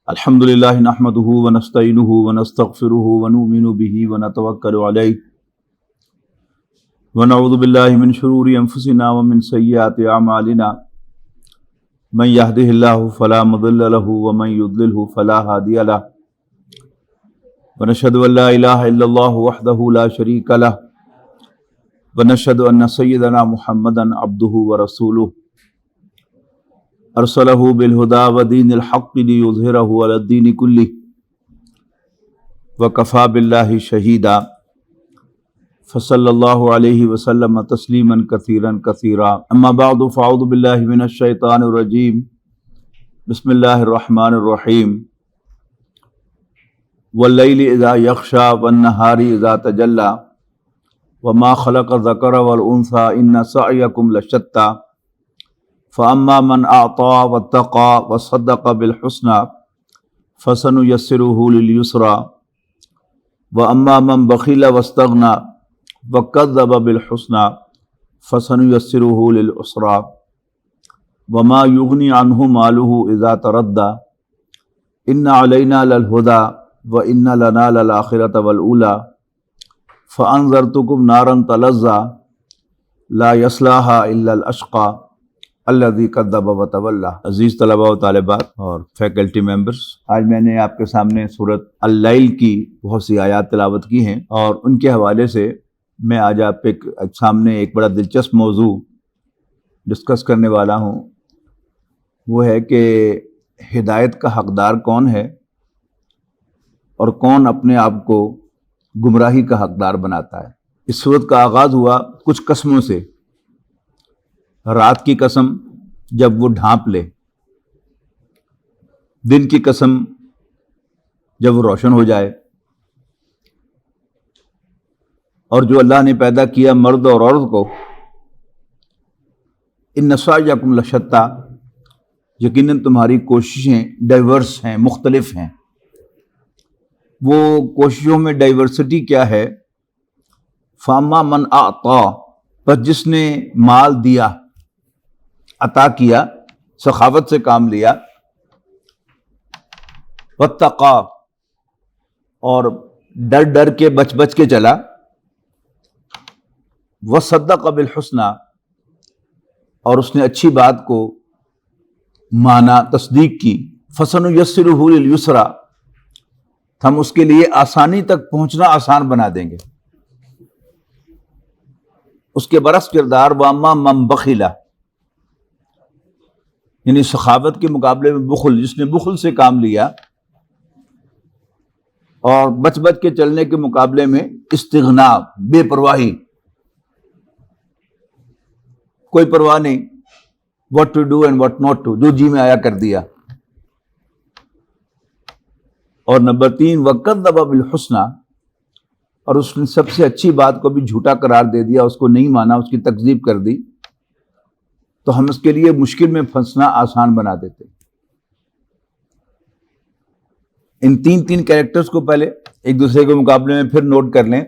الحمد للہ نحمده ونستعینه ونستغفره ونؤمن به ونتوکل علیہ ونعوذ باللہ من شرور انفسنا ومن سیئات اعمالنا من يهده اللہ فلا مضل له ومن يضلل فلا هادی له ونشهد ان لا الہ الا اللہ وحدہ لا شریک له ونشهد ان سیدنا محمدا عبدہ ورسولہ ارسلہ بالہدی ودین الحق لیظہرہ علی الدین کلہ وکفی باللہ شہیدا فصلی اللہ علیہ وسلم تسلیما کثیرا کثیرا اما بعد فاعوذ باللہ من الشیطان الرجیم بسم اللہ الرحمن الرحیم واللیل اذا یغشی والنہار اذا تجلی وما خلق الذکر والانثی ان سعیکم لشتی فَأَمَّا مَنْ أَعْطَى وَاتَّقَى وَصَدَّقَ بِالْحُسْنَى فَسَنُيَسِّرُهُ لِلْيُسْرَى وَأَمَّا مَنْ بَخِلَ وَاسْتَغْنَى وَكَذَّبَ بِالْحُسْنَى فَسَنُيَسِّرُهُ لِلْعُسْرَى وَمَا يُغْنِي عَنْهُ مَالُهُ إِذَا تَرَدَّى إِنَّ عَلَيْنَا لَلْهُدَى وَإِنَّ لَنَا لَلْآخِرَةَ وَالْأُولَى فَأَنذَرْتُكُمْ نَارًا تَلَظَّى لَا يَصْلَاهَا إِلَّا الْأَشْقَى الذی کذب وتولی۔ عزیز طلباء و طالبات اور فیکلٹی ممبرز، آج میں نے آپ کے سامنے سورۃ اللیل کی بہت سی آیات تلاوت کی ہیں، اور ان کے حوالے سے میں آج آپ کے سامنے ایک بڑا دلچسپ موضوع ڈسکس کرنے والا ہوں۔ وہ ہے کہ ہدایت کا حقدار کون ہے اور کون اپنے آپ کو گمراہی کا حقدار بناتا ہے۔ اس سورت کا آغاز ہوا کچھ قسموں سے۔ رات کی قسم جب وہ ڈھانپ لے، دن کی قسم جب وہ روشن ہو جائے، اور جو اللہ نے پیدا کیا مرد اور عورت کو، ان سعیکم لشتی، یقیناً تمہاری کوششیں ڈائیورس ہیں، مختلف ہیں۔ وہ کوششوں میں ڈائیورسٹی کیا ہے؟ فاما من اعطا، پس جس نے مال دیا، عطا کیا، سخاوت سے کام لیا، واتقا، اور ڈر ڈر کے بچ بچ کے چلا، وصدق بالحسنی، اور اس نے اچھی بات کو مانا، تصدیق کی، فسنیسرہ للیسری، ہم اس کے لیے آسانی تک پہنچنا آسان بنا دیں گے۔ اس کے برعکس کردار واما من بخل، یعنی سخاوت کے مقابلے میں بخل، جس نے بخل سے کام لیا، اور بچ بچ کے چلنے کے مقابلے میں استغنا، بے پرواہی، کوئی پرواہ نہیں، what to do and what not to، جو جی میں آیا کر دیا۔ اور نمبر 3 وَكَذَّبَ بِالْحُسْنَى، اور اس نے سب سے اچھی بات کو بھی جھوٹا قرار دے دیا، اس کو نہیں مانا، اس کی تکذیب کر دی، تو ہم اس کے لیے مشکل میں پھنسنا آسان بنا دیتے۔ ان تین کیریکٹرز کو پہلے ایک دوسرے کے مقابلے میں پھر نوٹ کر لیں۔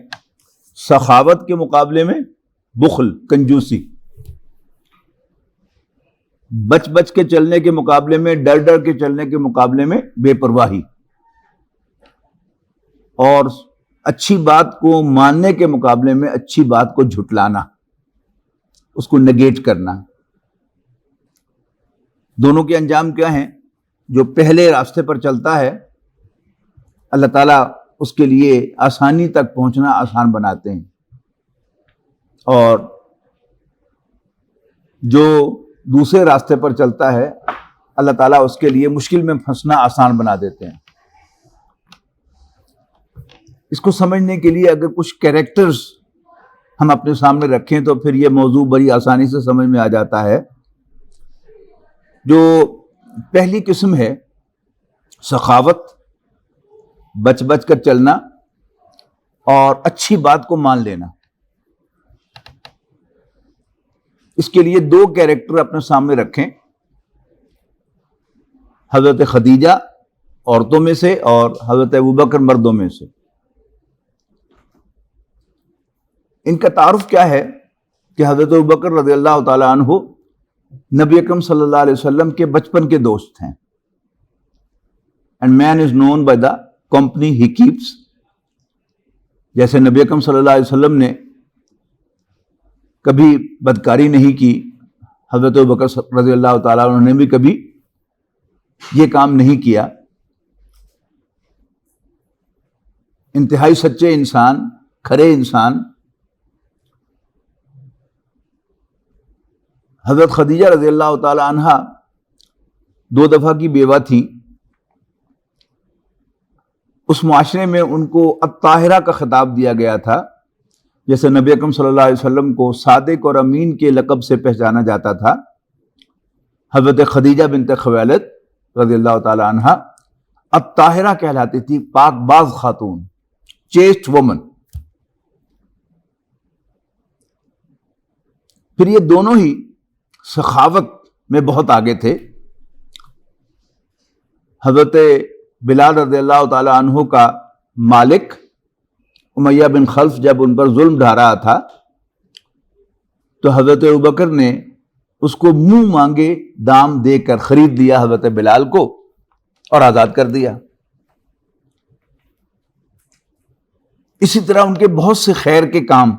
سخاوت کے مقابلے میں بخل، کنجوسی، بچ بچ کے چلنے کے مقابلے میں، ڈر ڈر کے چلنے کے مقابلے میں بے پرواہی، اور اچھی بات کو ماننے کے مقابلے میں اچھی بات کو جھٹلانا، اس کو نگیٹ کرنا۔ دونوں کے انجام کیا ہیں؟ جو پہلے راستے پر چلتا ہے، اللہ تعالیٰ اس کے لیے آسانی تک پہنچنا آسان بناتے ہیں، اور جو دوسرے راستے پر چلتا ہے، اللہ تعالیٰ اس کے لیے مشکل میں پھنسنا آسان بنا دیتے ہیں۔ اس کو سمجھنے کے لیے اگر کچھ کیریکٹرز ہم اپنے سامنے رکھیں تو پھر یہ موضوع بڑی آسانی سے سمجھ میں آ جاتا ہے۔ جو پہلی قسم ہے، سخاوت، بچ بچ کر چلنا اور اچھی بات کو مان لینا، اس کے لیے 2 کیریکٹر اپنے سامنے رکھیں۔ حضرت خدیجہ عورتوں میں سے اور حضرت ابوبکر مردوں میں سے۔ ان کا تعارف کیا ہے کہ حضرت ابوبکر رضی اللہ تعالیٰ عنہ نبی اکرم صلی اللہ علیہ وسلم کے بچپن کے دوست ہیں. And man is known by the company he keeps. جیسے نبی اکرم صلی اللہ علیہ وسلم نے کبھی بدکاری نہیں کی، حضرت ابوبکر رضی اللہ تعالیٰ عنہ نے بھی کبھی یہ کام نہیں کیا. انتہائی سچے انسان، کھرے انسان. حضرت خدیجہ رضی اللہ تعالی عنہا 2 دفعہ کی بیوہ تھیں. اس معاشرے میں ان کو الطاہرہ کا خطاب دیا گیا تھا. جیسے نبی اکرم صلی اللہ علیہ وسلم کو صادق اور امین کے لقب سے پہچانا جاتا تھا، حضرت خدیجہ بنت خویلد رضی اللہ تعالی عنہا الطاہرہ کہلاتی تھی، پاک باز خاتون، چیسٹ وومن. پھر یہ دونوں ہی سخاوت میں بہت آگے تھے. حضرت بلال رضی اللہ تعالی عنہ کا مالک امیہ بن خلف جب ان پر ظلم ڈھا رہا تھا تو حضرت ابوبکر نے اس کو منہ مانگے دام دے کر خرید لیا حضرت بلال کو اور آزاد کر دیا. اسی طرح ان کے بہت سے خیر کے کام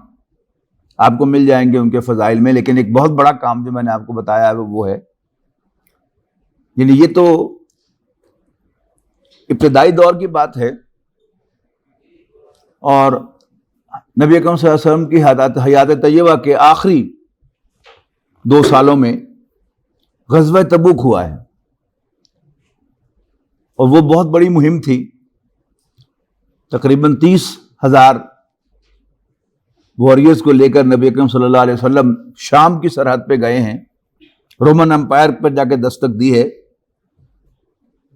آپ کو مل جائیں گے ان کے فضائل میں، لیکن ایک بہت بڑا کام جو میں نے آپ کو بتایا ہے وہ ہے، یعنی یہ تو ابتدائی دور کی بات ہے، اور نبی اکرم صلی اللہ علیہ وسلم کی حیات طیبہ کے آخری 2 سالوں میں غزوہ تبوک ہوا ہے، اور وہ بہت بڑی مہم تھی. تقریباً 30,000 وارئرز کو لے کر نبی اکرم صلی اللہ علیہ وسلم شام کی سرحد پہ گئے ہیں. رومن امپائر پر جا کے دستک دی ہے.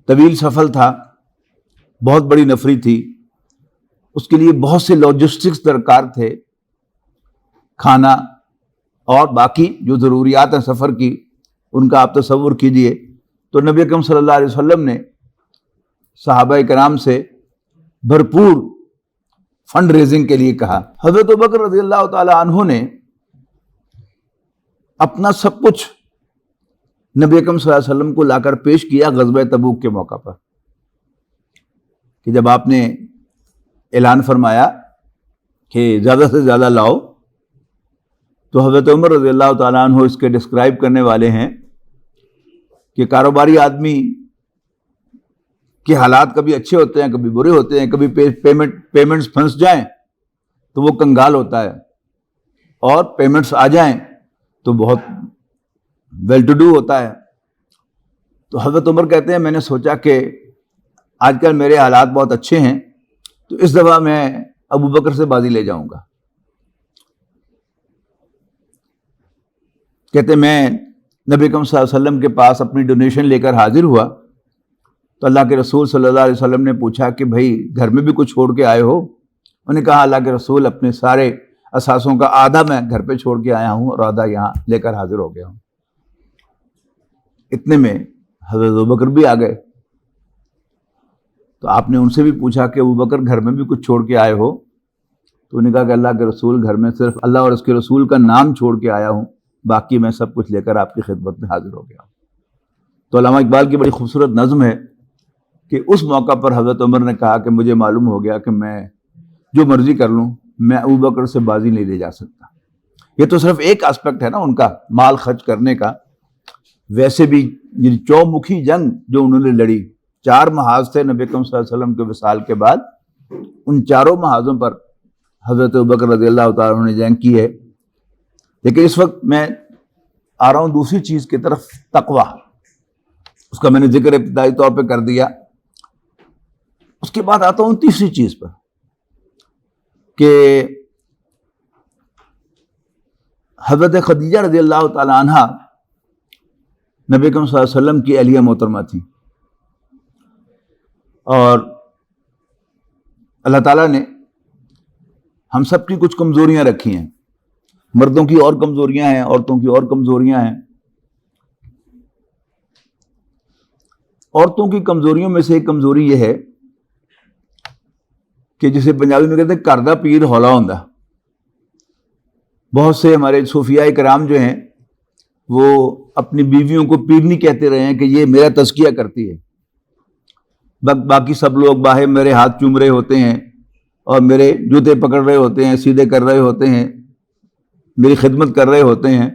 طویل سفر تھا، بہت بڑی نفری تھی، اس کے لیے بہت سے لاجسٹکس درکار تھے، کھانا اور باقی جو ضروریات ہیں سفر کی، ان کا آپ تصور کیجئے. تو نبی اکرم صلی اللہ علیہ وسلم نے صحابہ کرام سے بھرپور فنڈ ریزنگ کے لیے کہا. حضرت ابوبکر رضی اللہ تعالی عنہ نے اپنا سب کچھ نبی اکرم صلی اللہ علیہ وسلم کو لا کر پیش کیا غزوہ تبوک کے موقع پر، کہ جب آپ نے اعلان فرمایا کہ زیادہ سے زیادہ لاؤ، تو حضرت عمر رضی اللہ تعالیٰ عنہ اس کے ڈسکرائب کرنے والے ہیں کہ کاروباری آدمی کے حالات کبھی اچھے ہوتے ہیں، کبھی برے ہوتے ہیں. کبھی پیمنٹس پھنس جائیں تو وہ کنگال ہوتا ہے، اور پیمنٹس آ جائیں تو بہت ویل ٹو ڈو ہوتا ہے. تو حضرت عمر کہتے ہیں میں نے سوچا کہ آج کل میرے حالات بہت اچھے ہیں، تو اس دفعہ میں ابوبکر سے بازی لے جاؤں گا. کہتے میں نبی اکرم صلی اللہ علیہ وسلم کے پاس اپنی ڈونیشن لے کر حاضر ہوا تو اللہ کے رسول صلی اللہ علیہ وسلم نے پوچھا کہ بھائی گھر میں بھی کچھ چھوڑ کے آئے ہو؟ انہوں نے کہا اللہ کے رسول اپنے سارے اثاثوں کا آدھا میں گھر پہ چھوڑ کے آیا ہوں اور آدھا یہاں لے کر حاضر ہو گیا ہوں. اتنے میں حضرت ابوبکر بھی آ گئے. تو آپ نے ان سے بھی پوچھا کہ ابوبکر گھر میں بھی کچھ چھوڑ کے آئے ہو؟ تو انہوں نے کہا کہ اللہ کے رسول گھر میں صرف اللہ اور اس کے رسول کا نام چھوڑ کے آیا ہوں، باقی میں سب کچھ لے کر آپ کی خدمت میں حاضر ہو گیا ہوں. تو علامہ اقبال کی بڑی خوبصورت نظم ہے کہ اس موقع پر حضرت عمر نے کہا کہ مجھے معلوم ہو گیا کہ میں جو مرضی کر لوں، میں ابوبکر سے بازی نہیں لے جا سکتا. یہ تو صرف ایک اسپیکٹ ہے نا ان کا مال خرچ کرنے کا. ویسے بھی یہ چومکھی جنگ جو انہوں نے لڑی، 4 محاذ تھے نبی اکرم صلی اللہ علیہ وسلم کے وصال کے بعد، ان 4 محاذوں پر حضرت ابوبکر رضی اللہ تعالیٰ عنہ نے جنگ کی ہے. لیکن اس وقت میں آ رہا ہوں دوسری چیز کی طرف، تقویٰ. اس کا میں نے ذکر ابتدائی طور پہ کر دیا. اس کے بعد آتا ہوں تیسری چیز پر کہ حضرت خدیجہ رضی اللہ تعالی عنہا نبی اکرم صلی اللہ علیہ وسلم کی اہلیہ محترمہ تھیں، اور اللہ تعالیٰ نے ہم سب کی کچھ کمزوریاں رکھی ہیں. مردوں کی اور کمزوریاں ہیں، عورتوں کی اور کمزوریاں ہیں. عورتوں کی کمزوریوں میں سے ایک کمزوری یہ ہے کہ جسے پنجابی میں کہتے ہیں گھر دا پیر ہولا ہوندا. بہت سے ہمارے صوفیاء کرام جو ہیں وہ اپنی بیویوں کو پیرنی کہتے رہے ہیں کہ یہ میرا تزکیہ کرتی ہے، باقی سب لوگ باہر میرے ہاتھ چوم رہے ہوتے ہیں اور میرے جوتے پکڑ رہے ہوتے ہیں، سیدھے کر رہے ہوتے ہیں، میری خدمت کر رہے ہوتے ہیں،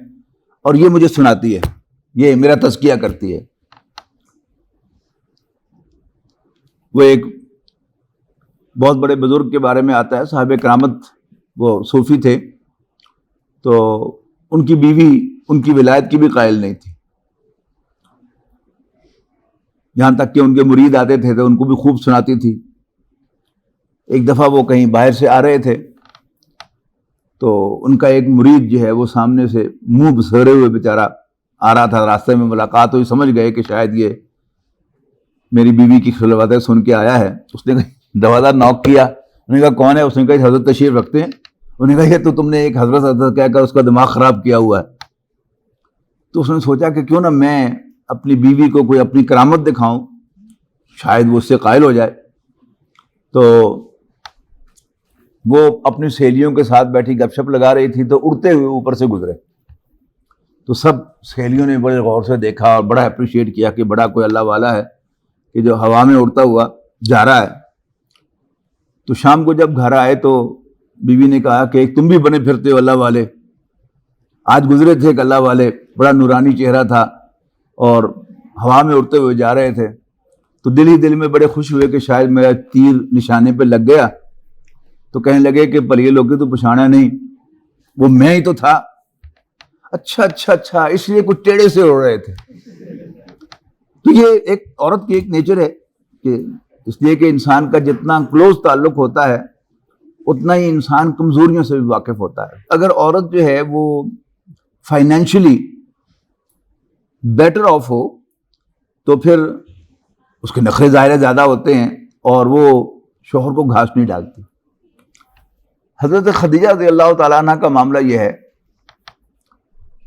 اور یہ مجھے سناتی ہے، یہ میرا تزکیہ کرتی ہے۔ وہ ایک بہت بڑے بزرگ کے بارے میں آتا ہے، صاحب کرامت، وہ صوفی تھے، تو ان کی بیوی ان کی ولایت کی بھی قائل نہیں تھی، یہاں تک کہ ان کے مرید آتے تھے تو ان کو بھی خوب سناتی تھی۔ ایک دفعہ وہ کہیں باہر سے آ رہے تھے تو ان کا ایک مرید جو ہے وہ سامنے سے منہ بسرے ہوئے بیچارہ آ رہا تھا، راستے میں ملاقات ہوئی، سمجھ گئے کہ شاید یہ میری بیوی کی خلوتیں سن کے آیا ہے۔ اس نے دروازہ نوک کیا، انہوں نے کہا کون ہے؟ اس نے کہا حضرت تشریف رکھتے ہیں۔ انہوں نے کہا یہ تو تم نے ایک حضرت کہہ کر اس کا دماغ خراب کیا ہوا ہے۔ تو اس نے سوچا کہ کیوں نہ میں اپنی بیوی کو کوئی اپنی کرامت دکھاؤں، شاید وہ اس سے قائل ہو جائے۔ تو وہ اپنی سہیلیوں کے ساتھ بیٹھی گپ شپ لگا رہی تھی تو اڑتے ہوئے اوپر سے گزرے، تو سب سہیلیوں نے بڑے غور سے دیکھا اور بڑا اپریشیٹ کیا کہ بڑا کوئی اللہ والا ہے کہ جو ہوا میں اڑتا ہوا جا رہا ہے۔ تو شام کو جب گھر آئے تو بیوی نے کہا کہ تم بھی بنے پھرتے ہو اللہ والے، آج گزرے تھے ایک اللہ والے، بڑا نورانی چہرہ تھا اور ہوا میں اڑتے ہوئے جا رہے تھے، تو دل ہی دل میں بڑے خوش ہوئے کہ شاید میرا تیر نشانے پہ لگ گیا۔ تو کہنے لگے کہ پر یہ لوگ تو پچھانا نہیں، وہ میں ہی تو تھا۔ اچھا اس لیے کچھ ٹیڑے سے اڑ رہے تھے۔ تو یہ ایک عورت کی ایک نیچر ہے کہ اس لیے کہ انسان کا جتنا کلوز تعلق ہوتا ہے اتنا ہی انسان کمزوریوں سے بھی واقف ہوتا ہے۔ اگر عورت جو ہے وہ فائنینشلی بیٹر آف ہو تو پھر اس کے نخرے ظاہر زیادہ ہوتے ہیں اور وہ شوہر کو گھاس نہیں ڈالتی۔ حضرت خدیجہ رضی اللہ تعالیٰ عنہ کا معاملہ یہ ہے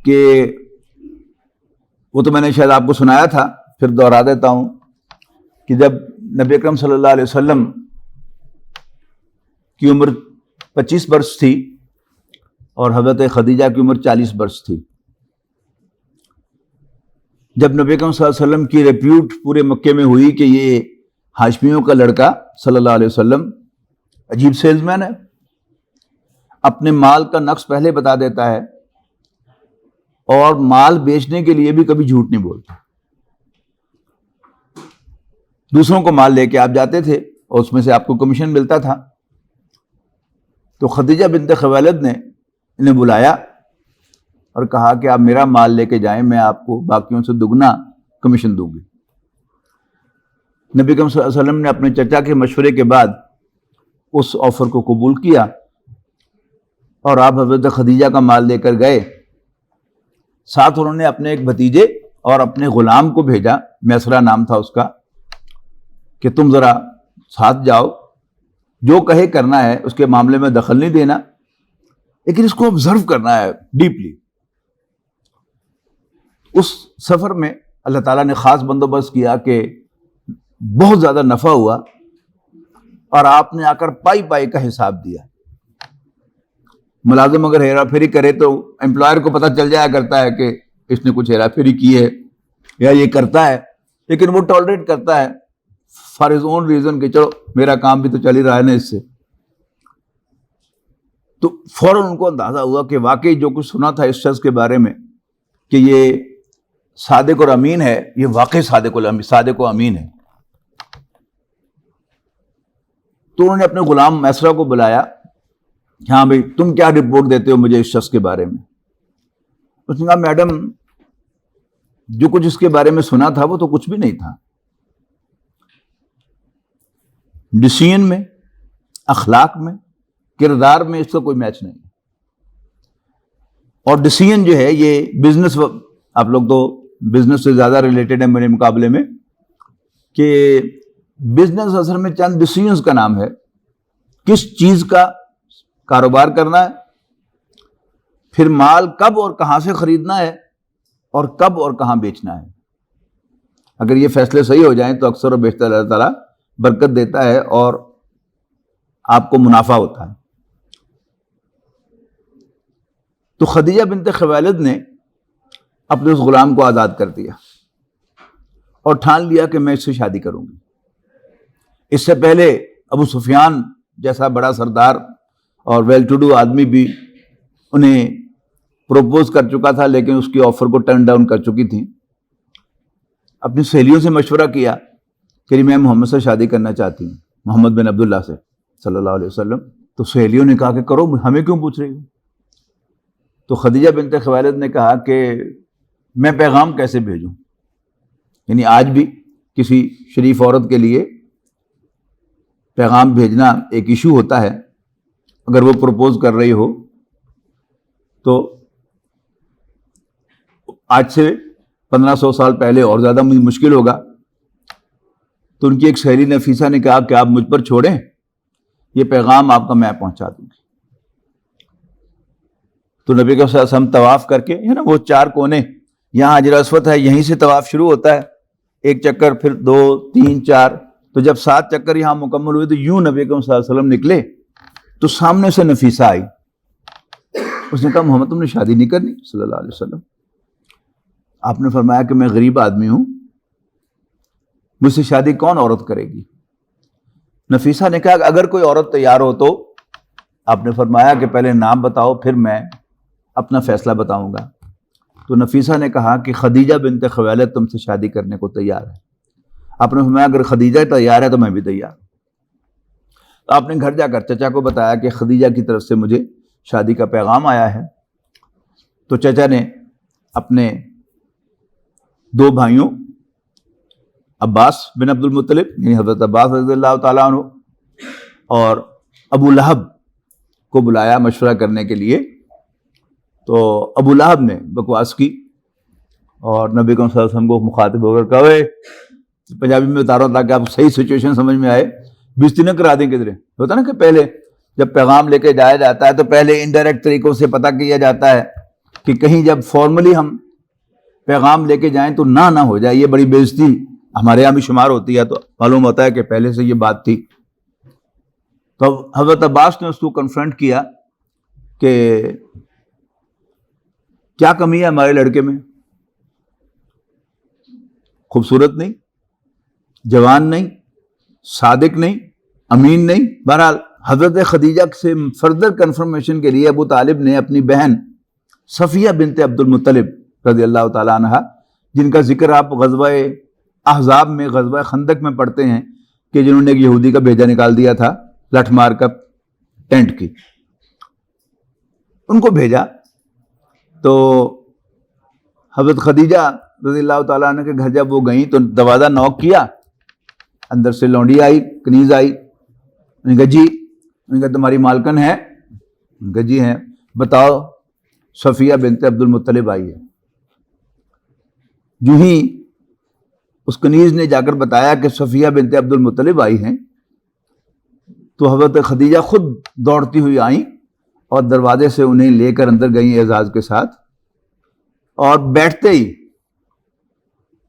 کہ وہ تو میں نے شاید آپ کو سنایا تھا، پھر دوہرا دیتا ہوں کہ جب نبی اکرم صلی اللہ علیہ وسلم کی عمر 25 برس تھی اور حضرت خدیجہ کی عمر 40 برس تھی، جب نبی اکرم صلی اللہ علیہ وسلم کی ریپیوٹ پورے مکے میں ہوئی کہ یہ ہاشمیوں کا لڑکا صلی اللہ علیہ وسلم عجیب سیلز مین ہے، اپنے مال کا نقص پہلے بتا دیتا ہے اور مال بیچنے کے لیے بھی کبھی جھوٹ نہیں بولتا، دوسروں کو مال لے کے آپ جاتے تھے اور اس میں سے آپ کو کمیشن ملتا تھا۔ تو خدیجہ بنت خویلد نے انہیں بلایا اور کہا کہ آپ میرا مال لے کے جائیں، میں آپ کو باقیوں سے دگنا کمیشن دوں گی۔ نبی اکرم صلی اللہ علیہ وسلم نے اپنے چچا کے مشورے کے بعد اس آفر کو قبول کیا اور آپ حضرت خدیجہ کا مال لے کر گئے۔ ساتھ انہوں نے اپنے ایک بھتیجے اور اپنے غلام کو بھیجا، میسرہ نام تھا اس کا، کہ تم ذرا ساتھ جاؤ، جو کہے کرنا ہے، اس کے معاملے میں دخل نہیں دینا، لیکن اس کو آبزرو کرنا ہے ڈیپلی۔ اس سفر میں اللہ تعالیٰ نے خاص بندوبست کیا کہ بہت زیادہ نفع ہوا اور آپ نے آ کر پائی پائی کا حساب دیا۔ ملازم اگر ہیرا پھیری کرے تو امپلائر کو پتہ چل جایا کرتا ہے کہ اس نے کچھ ہیرا پھیری کی ہے یا یہ کرتا ہے، لیکن وہ ٹالریٹ کرتا ہے فار ہز اون ریزن کہ چلو میرا کام بھی تو چل ہی رہا ہے نا اس سے۔ تو فوراً ان کو اندازہ ہوا کہ واقعی جو کچھ سنا تھا اس شخص کے بارے میں کہ یہ صادق اور امین ہے، یہ واقعی صادق و امین ہے۔ تو انہوں نے اپنے غلام میسرہ کو بلایا کہ ہاں بھائی تم کیا رپورٹ دیتے ہو مجھے اس شخص کے بارے میں؟ اس نے کہا میڈم جو کچھ اس کے بارے میں سنا تھا وہ تو کچھ بھی نہیں تھا، ڈسیژن میں، اخلاق میں، کردار میں اس کا کوئی میچ نہیں۔ اور ڈسیژن جو ہے یہ بزنس، آپ لوگ تو بزنس سے زیادہ ریلیٹڈ ہیں میرے مقابلے میں، کہ بزنس اصل میں چند ڈسیژنز کا نام ہے، کس چیز کا کاروبار کرنا ہے، پھر مال کب اور کہاں سے خریدنا ہے اور کب اور کہاں بیچنا ہے۔ اگر یہ فیصلے صحیح ہو جائیں تو اکثر و بیشتر اللہ تعالیٰ برکت دیتا ہے اور آپ کو منافع ہوتا ہے۔ تو خدیجہ بنت خویلد نے اپنے اس غلام کو آزاد کر دیا اور ٹھان لیا کہ میں اس سے شادی کروں گی۔ اس سے پہلے ابو سفیان جیسا بڑا سردار اور ویل ٹو ڈو آدمی بھی انہیں پروپوز کر چکا تھا، لیکن اس کی آفر کو ٹرن ڈاؤن کر چکی تھی۔ اپنی سہیلیوں سے مشورہ کیا کہ میں محمد سے شادی کرنا چاہتی ہوں، محمد بن عبداللہ سے صلی اللہ علیہ وسلم۔ تو سہیلیوں نے کہا کہ کرو، ہمیں کیوں پوچھ رہی ہو؟ تو خدیجہ بنت خویلد نے کہا کہ میں پیغام کیسے بھیجوں؟ یعنی آج بھی کسی شریف عورت کے لیے پیغام بھیجنا ایک ایشو ہوتا ہے۔ اگر وہ پروپوز کر رہی ہو تو آج سے 1500 سال پہلے اور زیادہ مشکل ہوگا۔ تو ان کی ایک سہیلی نفیسہ نے کہا کہ آپ مجھ پر چھوڑیں، یہ پیغام آپ کا میں پہنچا دوں گی۔ تو نبی صلی اللہ علیہ وسلم طواف کر کے، ہے نا وہ 4 کونے، یہاں حجر اسود ہے، یہیں سے طواف شروع ہوتا ہے، ایک چکر، پھر 2 3 4، تو جب 7 چکر یہاں مکمل ہوئے تو یوں نبی صلی اللہ علیہ وسلم نکلے تو سامنے سے نفیسہ آئی۔ اس نے کہا محمد تم نے شادی نہیں کرنی صلی اللہ علیہ وسلم؟ آپ نے فرمایا کہ میں غریب آدمی ہوں، مجھ سے شادی کون عورت کرے گی؟ نفیسہ نے کہا کہ اگر کوئی عورت تیار ہو تو؟ آپ نے فرمایا کہ پہلے نام بتاؤ پھر میں اپنا فیصلہ بتاؤں گا۔ تو نفیسہ نے کہا کہ خدیجہ بنت خویلد تم سے شادی کرنے کو تیار ہے۔ آپ نے فرمایا اگر خدیجہ تیار ہے تو میں بھی تیار ہوں۔ تو آپ نے گھر جا کر چچا کو بتایا کہ خدیجہ کی طرف سے مجھے شادی کا پیغام آیا ہے۔ تو چچا نے اپنے 2 بھائیوں عباس بن عبد المطلب یعنی حضرت عباس رضی اللہ تعالیٰ عنہ اور ابو لہب کو بلایا مشورہ کرنے کے لیے۔ تو ابو لہب نے بکواس کی اور نبی صلی اللہ علیہ وسلم کو مخاطب ہو کر کہا، پنجابی میں بتا رہا ہوں تاکہ آپ صحیح سچویشن سمجھ میں آئے، بےزتی نہ کرا دیں کدھر۔ ہوتا نا کہ پہلے جب پیغام لے کے جایا جاتا ہے تو پہلے انڈائریکٹ طریقوں سے پتہ کیا جاتا ہے کہ کہیں جب فارملی ہم پیغام لے کے جائیں تو نہ ہو جائے، یہ بڑی بےزتی ہمارے یہاں بھی شمار ہوتی ہے۔ تو معلوم ہوتا ہے کہ پہلے سے یہ بات تھی۔ تو حضرت عباس نے اس کو کنفرنٹ کیا کہ کیا کمی ہے ہمارے لڑکے میں؟ خوبصورت نہیں، جوان نہیں، صادق نہیں، امین نہیں۔ بہرحال حضرت خدیجہ سے فردر کنفرمیشن کے لیے ابو طالب نے اپنی بہن صفیہ بنت عبد المطلب رضی اللہ تعالیٰ عنہ، جن کا ذکر آپ غزوہ احزاب میں، غزوہ خندق میں پڑھتے ہیں کہ جنہوں نے ایک یہودی کا بھیجا نکال دیا تھا لٹھ مار کر ٹینٹ کی، ان کو بھیجا۔ تو حضرت خدیجہ رضی اللہ تعالیٰ عنہ کے گھر جب وہ گئیں تو دروازہ نوک کیا، اندر سے لونڈی آئی، کنیز آئی۔ انہوں نے کہا جی، انہوں نے کہا تمہاری مالکن ہے؟ انہوں نے کہا جی ہیں۔ بتاؤ، صفیہ بنت عبد المطلب آئی ہے۔ جو ہی اس کنیز نے جا کر بتایا کہ صفیہ بنت عبد المطلب آئی ہیں تو حضرت خدیجہ خود دوڑتی ہوئی آئیں اور دروازے سے انہیں لے کر اندر گئیں اعزاز کے ساتھ، اور بیٹھتے ہی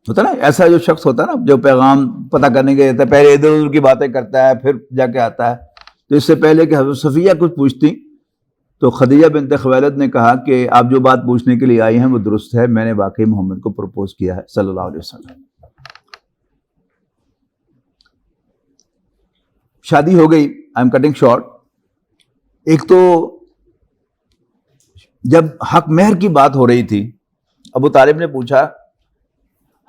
ہوتا نا ایسا جو شخص ہوتا ہے نا جو پیغام پتہ کرنے کے جاتا ہے، پہلے ادھر ادھر کی باتیں کرتا ہے پھر جا کے آتا ہے، تو اس سے پہلے کہ حضرت صفیہ کچھ پوچھتی تو خدیجہ بنت خویلد نے کہا کہ آپ جو بات پوچھنے کے لیے آئی ہیں وہ درست ہے، میں نے واقعی محمد کو پروپوز کیا ہے صلی اللہ علیہ وسلم۔ شادی ہو گئی۔ I am cutting short. ایک تو جب حق مہر کی بات ہو رہی تھی، ابو طالب نے پوچھا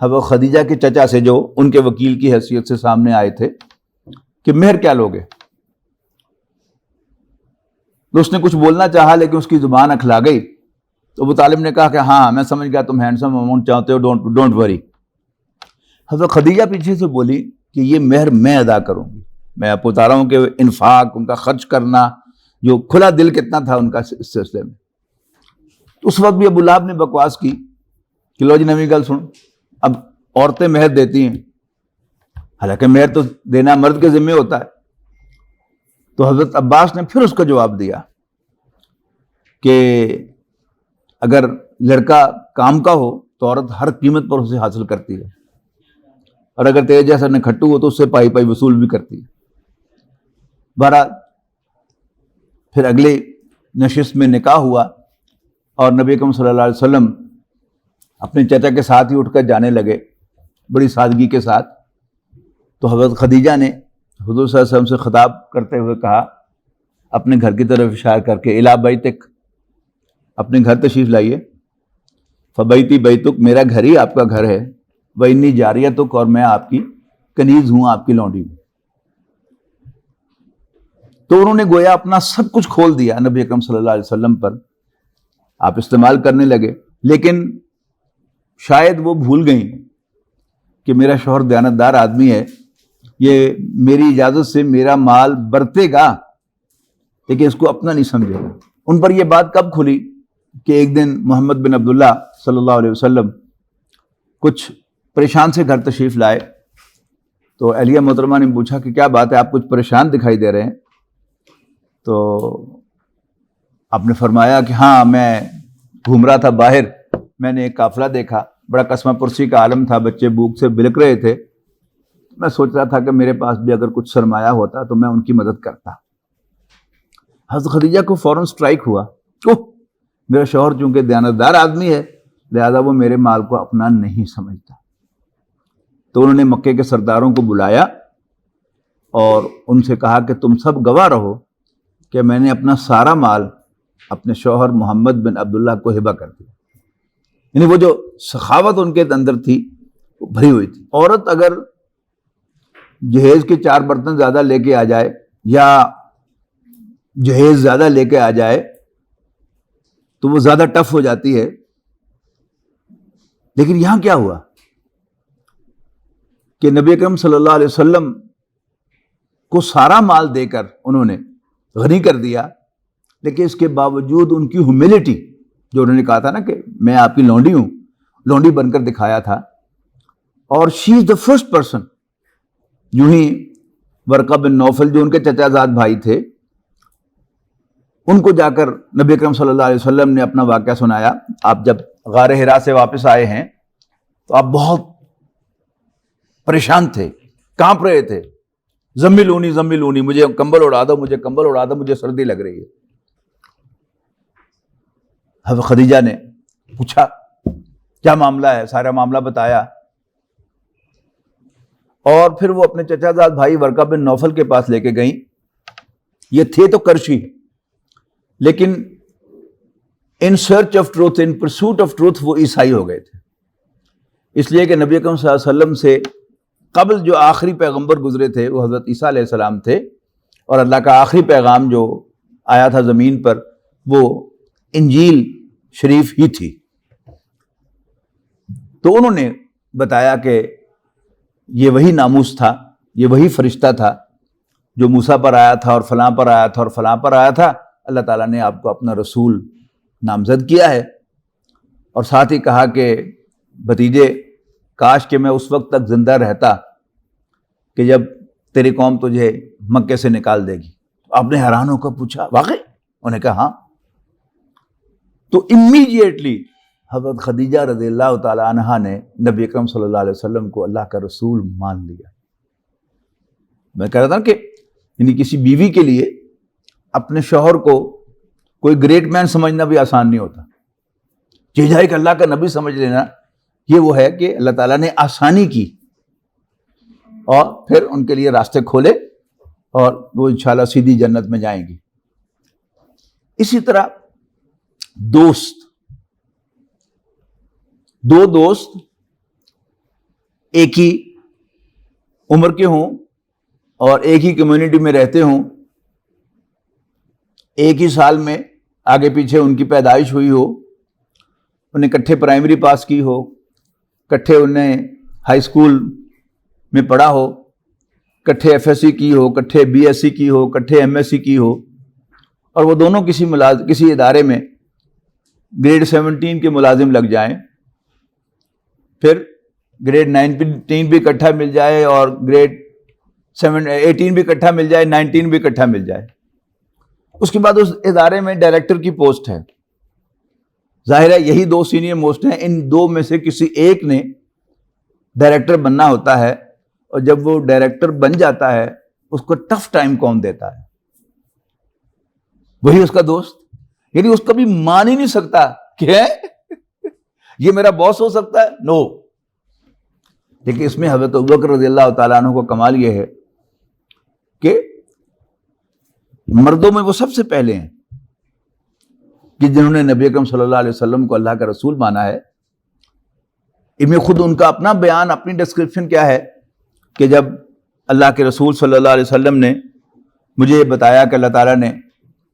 حضرت خدیجہ کے چچا سے جو ان کے وکیل کی حیثیت سے سامنے آئے تھے کہ مہر کیا لوگے؟ تو اس نے کچھ بولنا چاہا لیکن اس کی زبان اکھلا گئی۔ تو ابو طالب نے کہا کہ ہاں میں سمجھ گیا تم ہینڈسم اماؤنٹ چاہتے ہو، ڈونٹ وری۔ حضرت خدیجہ پیچھے سے بولی کہ یہ مہر میں ادا کروں گی۔ میں آپ کو بتا رہا ہوں کہ انفاق، ان کا خرچ کرنا، جو کھلا دل کتنا تھا ان کا اس سلسلے میں۔ تو اس وقت بھی ابو لہب نے بکواس کی کہ لو جی نویں گل سن، اب عورتیں مہر دیتی ہیں، حالانکہ مہر تو دینا مرد کے ذمہ ہوتا ہے۔ تو حضرت عباس نے پھر اس کا جواب دیا کہ اگر لڑکا کام کا ہو تو عورت ہر قیمت پر اسے حاصل کرتی ہے، اور اگر تیرے جیسا نکھٹو ہو تو اس سے پائی پائی وصول بھی کرتی ہے۔ بہرحال پھر اگلے نشست میں نکاح ہوا اور نبی اکرم صلی اللہ علیہ وسلم اپنے چچا کے ساتھ ہی اٹھ کر جانے لگے بڑی سادگی کے ساتھ. تو حضرت خدیجہ نے حضور صلی اللہ علیہ وسلم سے خطاب کرتے ہوئے کہا, اپنے گھر کی طرف اشارہ کر کے, الا بیتک, اپنے گھر تشریف لائیے. فبیتی بیتک, میرا گھر ہی آپ کا گھر ہے. وانی جاریتک, اور میں آپ کی کنیز ہوں, آپ کی لونڈی ہوں. تو انہوں نے گویا اپنا سب کچھ کھول دیا نبی اکرم صلی اللہ علیہ وسلم پر, آپ استعمال کرنے لگے. لیکن شاید وہ بھول گئیں کہ میرا شوہر دیانتدار آدمی ہے, یہ میری اجازت سے میرا مال برتے گا لیکن اس کو اپنا نہیں سمجھے گا. ان پر یہ بات کب کھلی کہ ایک دن محمد بن عبداللہ صلی اللہ علیہ وسلم کچھ پریشان سے گھر تشریف لائے. تو اہلیہ محترمہ نے پوچھا کہ کیا بات ہے, آپ کچھ پریشان دکھائی دے رہے ہیں. تو آپ نے فرمایا کہ ہاں, میں گھوم رہا تھا باہر, میں نے ایک قافلہ دیکھا, بڑا قسمہ پرسی کا عالم تھا, بچے بھوک سے بلک رہے تھے. میں سوچ رہا تھا کہ میرے پاس بھی اگر کچھ سرمایہ ہوتا تو میں ان کی مدد کرتا. حضرت خدیجہ کو فوراً سٹرائک ہوا, میرا شوہر چونکہ دیانتدار آدمی ہے لہذا وہ میرے مال کو اپنا نہیں سمجھتا. تو انہوں نے مکے کے سرداروں کو بلایا اور ان سے کہا کہ تم سب گواہ رہو کہ میں نے اپنا سارا مال اپنے شوہر محمد بن عبداللہ کو ہبہ کر دیا. یعنی وہ جو سخاوت ان کے اندر تھی وہ بھری ہوئی تھی. عورت اگر جہیز کے 4 برتن زیادہ لے کے آ جائے یا جہیز زیادہ لے کے آ جائے تو وہ زیادہ ٹف ہو جاتی ہے. لیکن یہاں کیا ہوا کہ نبی اکرم صلی اللہ علیہ وسلم کو سارا مال دے کر انہوں نے غنی کر دیا, لیکن اس کے باوجود ان کی ہیوملٹی, جو انہوں نے کہا تھا نا کہ میں آپ کی لونڈی ہوں, لونڈی بن کر دکھایا تھا. اور شی از دا فرسٹ پرسن, یوں ہی ورقہ بن نوفل جو ان کے چچا زاد بھائی تھے, ان کو جا کر نبی اکرم صلی اللہ علیہ وسلم نے اپنا واقعہ سنایا. آپ جب غار حرا سے واپس آئے ہیں تو آپ بہت پریشان تھے, کانپ رہے تھے, زملونی زملونی, مجھے کمبل اڑا دو, مجھے کمبل اڑا دو, مجھے سردی لگ رہی ہے. حضرت خدیجہ نے پوچھا کیا معاملہ ہے, سارا معاملہ بتایا. اور پھر وہ اپنے چچا زاد بھائی ورقہ بن نوفل کے پاس لے کے گئیں. یہ تھے تو کرشی, لیکن in search of truth, in pursuit of truth وہ عیسائی ہو گئے تھے. اس لیے کہ نبی اکرم صلی اللہ علیہ وسلم سے قبل جو آخری پیغمبر گزرے تھے وہ حضرت عیسیٰ علیہ السلام تھے, اور اللہ کا آخری پیغام جو آیا تھا زمین پر وہ انجیل شریف ہی تھی. تو انہوں نے بتایا کہ یہ وہی ناموس تھا, یہ وہی فرشتہ تھا جو موسیٰ پر آیا تھا اور فلاں پر آیا تھا اور فلاں پر آیا تھا. اللہ تعالیٰ نے آپ کو اپنا رسول نامزد کیا ہے. اور ساتھ ہی کہا کہ بھتیجے, کاش کہ میں اس وقت تک زندہ رہتا کہ جب تیری قوم تجھے مکے سے نکال دے گی. آپ نے حیران ہو کر پوچھا واقعی؟ انہوں نے کہا ہاں. تو امیڈیٹلی حضرت خدیجہ رضی اللہ تعالی عنہا نے نبی اکرم صلی اللہ علیہ وسلم کو اللہ کا رسول مان لیا. میں کہہ رہا تھا کہ یعنی کسی بیوی کے لیے اپنے شوہر کو کوئی گریٹ مین سمجھنا بھی آسان نہیں ہوتا. جائے کہ اللہ کا نبی سمجھ لینا, یہ وہ ہے کہ اللہ تعالیٰ نے آسانی کی اور پھر ان کے لیے راستے کھولے اور وہ انشاءاللہ سیدھی جنت میں جائیں گی. اسی طرح دوست, دو دوست ایک ہی عمر کے ہوں اور ایک ہی کمیونٹی میں رہتے ہوں, ایک ہی سال میں آگے پیچھے ان کی پیدائش ہوئی ہو, انہیں کٹھے پرائمری پاس کی ہو, کٹھے انہیں ہائی سکول میں پڑھا ہو, کٹھے ایف ایس سی کی ہو, کٹھے بی ایس سی کی ہو, کٹھے ایم ایس سی کی ہو, اور وہ دونوں کسی ادارے میں گریڈ 17 کے ملازم لگ جائیں, پھر گریڈ 19 بھی اکٹھا مل جائے اور گریڈ 18 بھی اکٹھا مل جائے, 19 بھی اکٹھا مل جائے. اس کے بعد اس ادارے میں ڈائریکٹر کی پوسٹ ہے. ظاہر ہے یہی 2 سینئر موسٹ ہیں, ان 2 میں سے کسی ایک نے ڈائریکٹر بننا ہوتا ہے, اور جب وہ ڈائریکٹر بن جاتا ہے اس کو ٹف ٹائم کون دیتا ہے؟ وہی اس کا دوست. یعنی اس کا بھی مان ہی نہیں سکتا کہ یہ میرا باس ہو سکتا ہے؟ نو. لیکن اس میں حضرت ابوبکر رضی اللہ تعالیٰ عنہ کو کمال یہ ہے کہ مردوں میں وہ سب سے پہلے ہیں کہ جنہوں نے نبی اکرم صلی اللہ علیہ وسلم کو اللہ کا رسول مانا ہے. ان میں خود ان کا اپنا بیان، اپنی ڈسکرپشن کیا ہے کہ جب اللہ کے رسول صلی اللہ علیہ وسلم نے مجھے یہ بتایا کہ اللہ تعالیٰ نے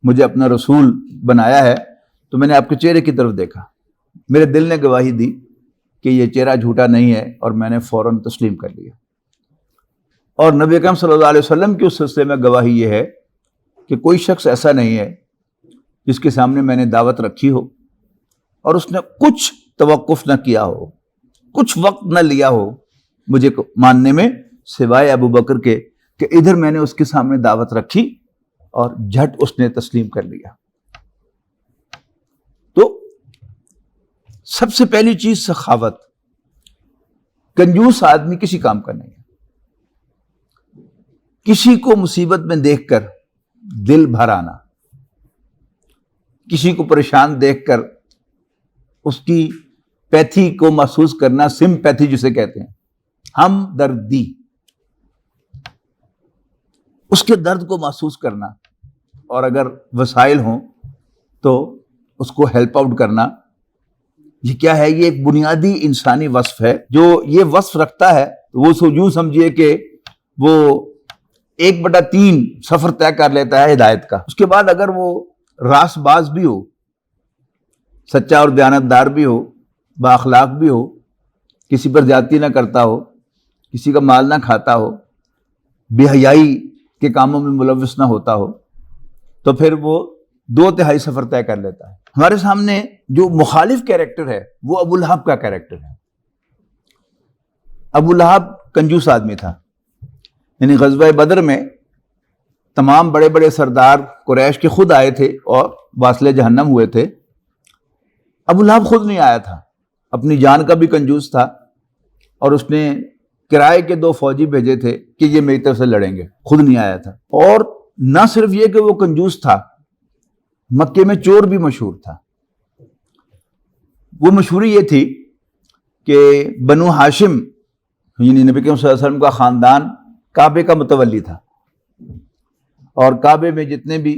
مجھے اپنا رسول بنایا ہے تو میں نے آپ کے چہرے کی طرف دیکھا، میرے دل نے گواہی دی کہ یہ چہرہ جھوٹا نہیں ہے، اور میں نے فوراً تسلیم کر لیا. اور نبی اکرم صلی اللہ علیہ وسلم کی اس سلسلے میں گواہی یہ ہے کہ کوئی شخص ایسا نہیں ہے جس کے سامنے میں نے دعوت رکھی ہو اور اس نے کچھ توقف نہ کیا ہو، کچھ وقت نہ لیا ہو مجھے ماننے میں، سوائے ابو بکر کے کہ ادھر میں نے اس کے سامنے دعوت رکھی اور جھٹ اس نے تسلیم کر لیا. تو سب سے پہلی چیز سخاوت. کنجوس آدمی کسی کام کا نہیں ہے. کسی کو مصیبت میں دیکھ کر دل بھر آنا، کسی کو پریشان دیکھ کر اس کی پیتھی کو محسوس کرنا، سمپیتھی جسے کہتے ہیں، ہم دردی، اس کے درد کو محسوس کرنا، اور اگر وسائل ہوں تو اس کو ہیلپ آؤٹ کرنا. یہ کیا ہے؟ یہ ایک بنیادی انسانی وصف ہے. جو یہ وصف رکھتا ہے وہ یوں سمجھیے کہ وہ 1/3 سفر طے کر لیتا ہے ہدایت کا. اس کے بعد اگر وہ راس باز بھی ہو، سچا اور دیانتدار بھی ہو، با اخلاق بھی ہو، کسی پر زیادتی نہ کرتا ہو، کسی کا مال نہ کھاتا ہو، بے حیائی کے کاموں میں ملوث نہ ہوتا ہو، تو پھر وہ 2/3 سفر طے کر لیتا ہے. ہمارے سامنے جو مخالف کیریکٹر ہے وہ ابو لہب کا کیریکٹر ہے. ابو لہب کنجوس آدمی تھا. یعنی غزوہ بدر میں تمام بڑے بڑے سردار قریش کے خود آئے تھے اور واصل جہنم ہوئے تھے. ابو لہب خود نہیں آیا تھا، اپنی جان کا بھی کنجوس تھا، اور اس نے کرائے کے 2 فوجی بھیجے تھے کہ یہ میری طرف سے لڑیں گے، خود نہیں آیا تھا. اور نہ صرف یہ کہ وہ کنجوس تھا، مکے میں چور بھی مشہور تھا. وہ مشہوری یہ تھی کہ بنو ہاشم یعنی نبی کریم صلی اللہ علیہ وسلم کا خاندان کعبے کا متولی تھا، اور کعبے میں جتنے بھی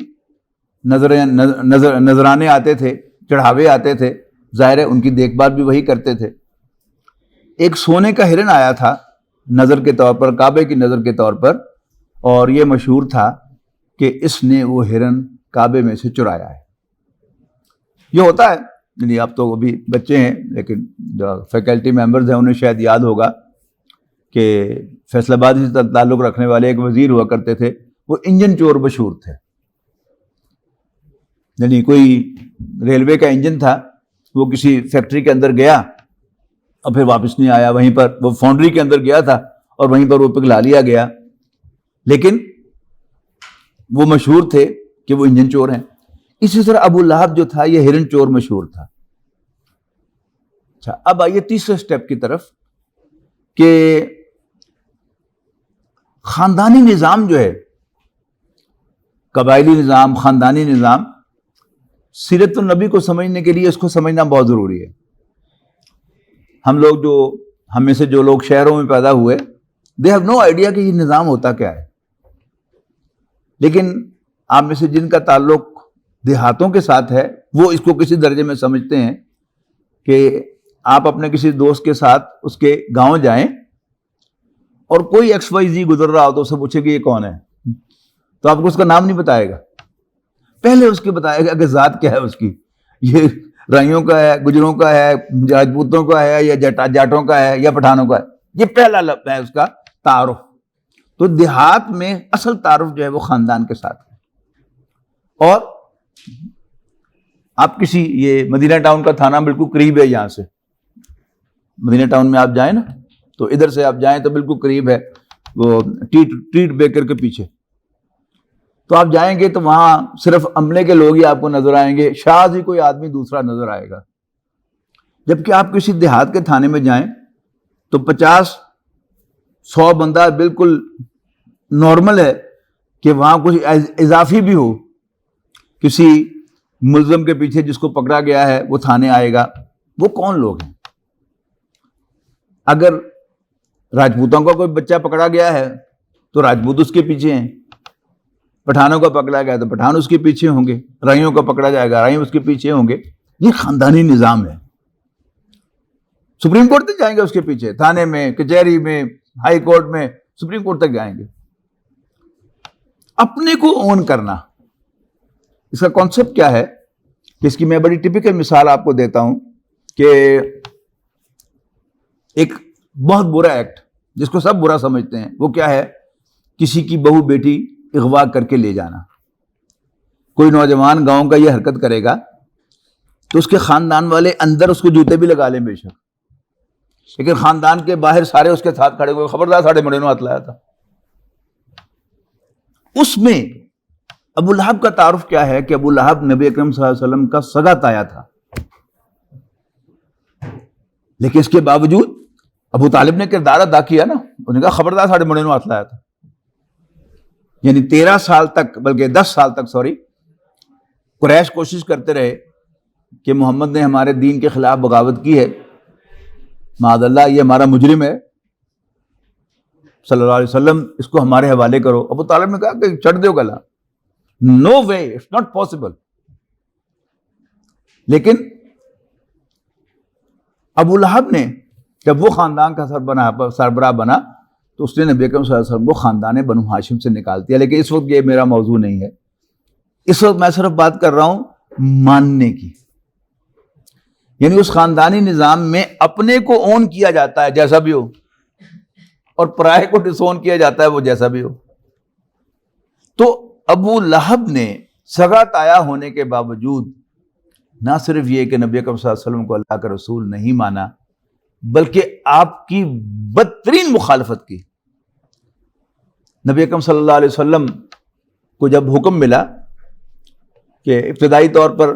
نذرانے آتے تھے، چڑھاوے آتے تھے، ظاہر ہے ان کی دیکھ بھال بھی وہی کرتے تھے. ایک سونے کا ہرن آیا تھا نظر کے طور پر، کعبے کی نظر کے طور پر، اور یہ مشہور تھا کہ اس نے وہ ہرن کعبے میں سے چرایا ہے. یہ ہوتا ہے، یعنی آپ تو ابھی بچے ہیں لیکن جو فیکلٹی ممبرز ہیں انہیں شاید یاد ہوگا کہ فیصل آباد سے تعلق رکھنے والے ایک وزیر ہوا کرتے تھے، وہ انجن چور مشہور تھے. یعنی کوئی ریلوے کا انجن تھا، وہ کسی فیکٹری کے اندر گیا اور پھر واپس نہیں آیا، وہیں پر وہ فاؤنڈری کے اندر گیا تھا اور وہیں پر وہ پگھلا لیا گیا. لیکن وہ مشہور تھے کہ وہ انجن چور ہیں. اسی طرح ابو لہب جو تھا یہ ہرن چور مشہور تھا. اچھا، اب آئیے تیسرے سٹیپ کی طرف کہ خاندانی نظام جو ہے، قبائلی نظام، خاندانی نظام، سیرت النبی کو سمجھنے کے لیے اس کو سمجھنا بہت ضروری ہے. ہم میں سے جو لوگ شہروں میں پیدا ہوئے، دے ہیو نو آئیڈیا کہ یہ نظام ہوتا کیا ہے. لیکن آپ میں سے جن کا تعلق دیہاتوں کے ساتھ ہے وہ اس کو کسی درجے میں سمجھتے ہیں کہ آپ اپنے کسی دوست کے ساتھ اس کے گاؤں جائیں اور کوئی XYZ گزر رہا ہو تو اسے پوچھے کہ یہ کون ہے، تو آپ کو اس کا نام نہیں بتائے گا، پہلے اس کے بتائے گا کہ ذات کیا ہے اس کی، یہ رائیوں کا ہے، گجروں کا ہے، راجپوتوں کا ہے، یا جاٹوں کا ہے، یا پٹھانوں کا ہے. یہ پہلا لفظ ہے اس کا تعارف. تو دیہات میں اصل تعارف جو ہے وہ خاندان کے ساتھ ہے. اور آپ کسی یہ مدینہ ٹاؤن کا تھانہ بالکل قریب ہے یہاں سے، مدینہ ٹاؤن میں آپ جائیں نا تو ادھر سے آپ جائیں تو بالکل قریب ہے، وہ ٹریٹ بیکر کے پیچھے. تو آپ جائیں گے تو وہاں صرف عملے کے لوگ ہی آپ کو نظر آئیں گے، شاذ ہی کوئی آدمی دوسرا نظر آئے گا. جبکہ آپ کسی دیہات کے تھانے میں جائیں تو 50-100 بندہ بالکل نارمل ہے کہ وہاں کچھ اضافی بھی ہو، کسی ملزم کے پیچھے جس کو پکڑا گیا ہے وہ تھانے آئے گا. وہ کون لوگ ہیں؟ اگر راجپوتوں کا کوئی بچہ پکڑا گیا ہے تو راجپوت اس کے پیچھے ہیں، پٹھانوں کا پکڑا گیا تو پٹھان اس کے پیچھے ہوں گے، رائیوں کا پکڑا جائے گا رائی اس کے پیچھے ہوں گے. یہ خاندانی نظام ہے. سپریم کورٹ تک جائیں گے اس کے پیچھے، تھانے میں، کچہری میں، ہائی کورٹ میں، سپریم کورٹ تک جائیں گے. اپنے کو اون کرنا، اس کا کانسیپٹ کیا ہے کہ اس کی میں بڑی ٹپیکل مثال آپ کو دیتا ہوں کہ ایک بہت برا ایکٹ جس کو سب برا سمجھتے ہیں وہ کیا ہے، کسی کی بہو بیٹی اغوا کر کے لے جانا. کوئی نوجوان گاؤں کا یہ حرکت کرے گا تو اس کے خاندان والے اندر اس کو جوتے بھی لگا لیں بے شک، لیکن خاندان کے باہر سارے اس کے ساتھ کھڑے ہوئے، خبردار ساڑھے مڑے نو ہاتھ لایا تھا. اس میں ابو لہب کا تعارف کیا ہے کہ ابو لہب نبی اکرم صلی اللہ علیہ وسلم کا سگا تایا تھا، لیکن اس کے باوجود ابو طالب نے کردار ادا کیا نا، انہوں نے کہا خبردار ساڑھے مڑے نو ہاتھ لایا تھا. یعنی 13 سال تک، بلکہ 10 سال تک قریش کوشش کرتے رہے کہ محمد نے ہمارے دین کے خلاف بغاوت کی ہے، معاذ اللہ یہ ہمارا مجرم ہے، صلی اللہ علیہ وسلم اس کو ہمارے حوالے کرو. ابو طالب نے کہا کہ چڑھ دو گلا، نو وے، اٹس ناٹ پاسبل. لیکن ابو لہب نے جب وہ خاندان کا سربراہ بنا تو اس نے نبی اکرم صلی اللہ علیہ وسلم کو خاندان بنو ہاشم سے نکال دیا. لیکن اس وقت یہ میرا موضوع نہیں ہے، اس وقت میں صرف بات کر رہا ہوں ماننے کی. یعنی اس خاندانی نظام میں اپنے کو اون کیا جاتا ہے جیسا بھی ہو، اور پرائے کو ڈس اون کیا جاتا ہے وہ جیسا بھی ہو. تو ابو لہب نے سگا تایا ہونے کے باوجود نہ صرف یہ کہ نبی اکرم صلی اللہ علیہ وسلم کو اللہ کا رسول نہیں مانا، بلکہ آپ کی بدترین مخالفت کی. نبی اکرم صلی اللہ علیہ وسلم کو جب حکم ملا کہ ابتدائی طور پر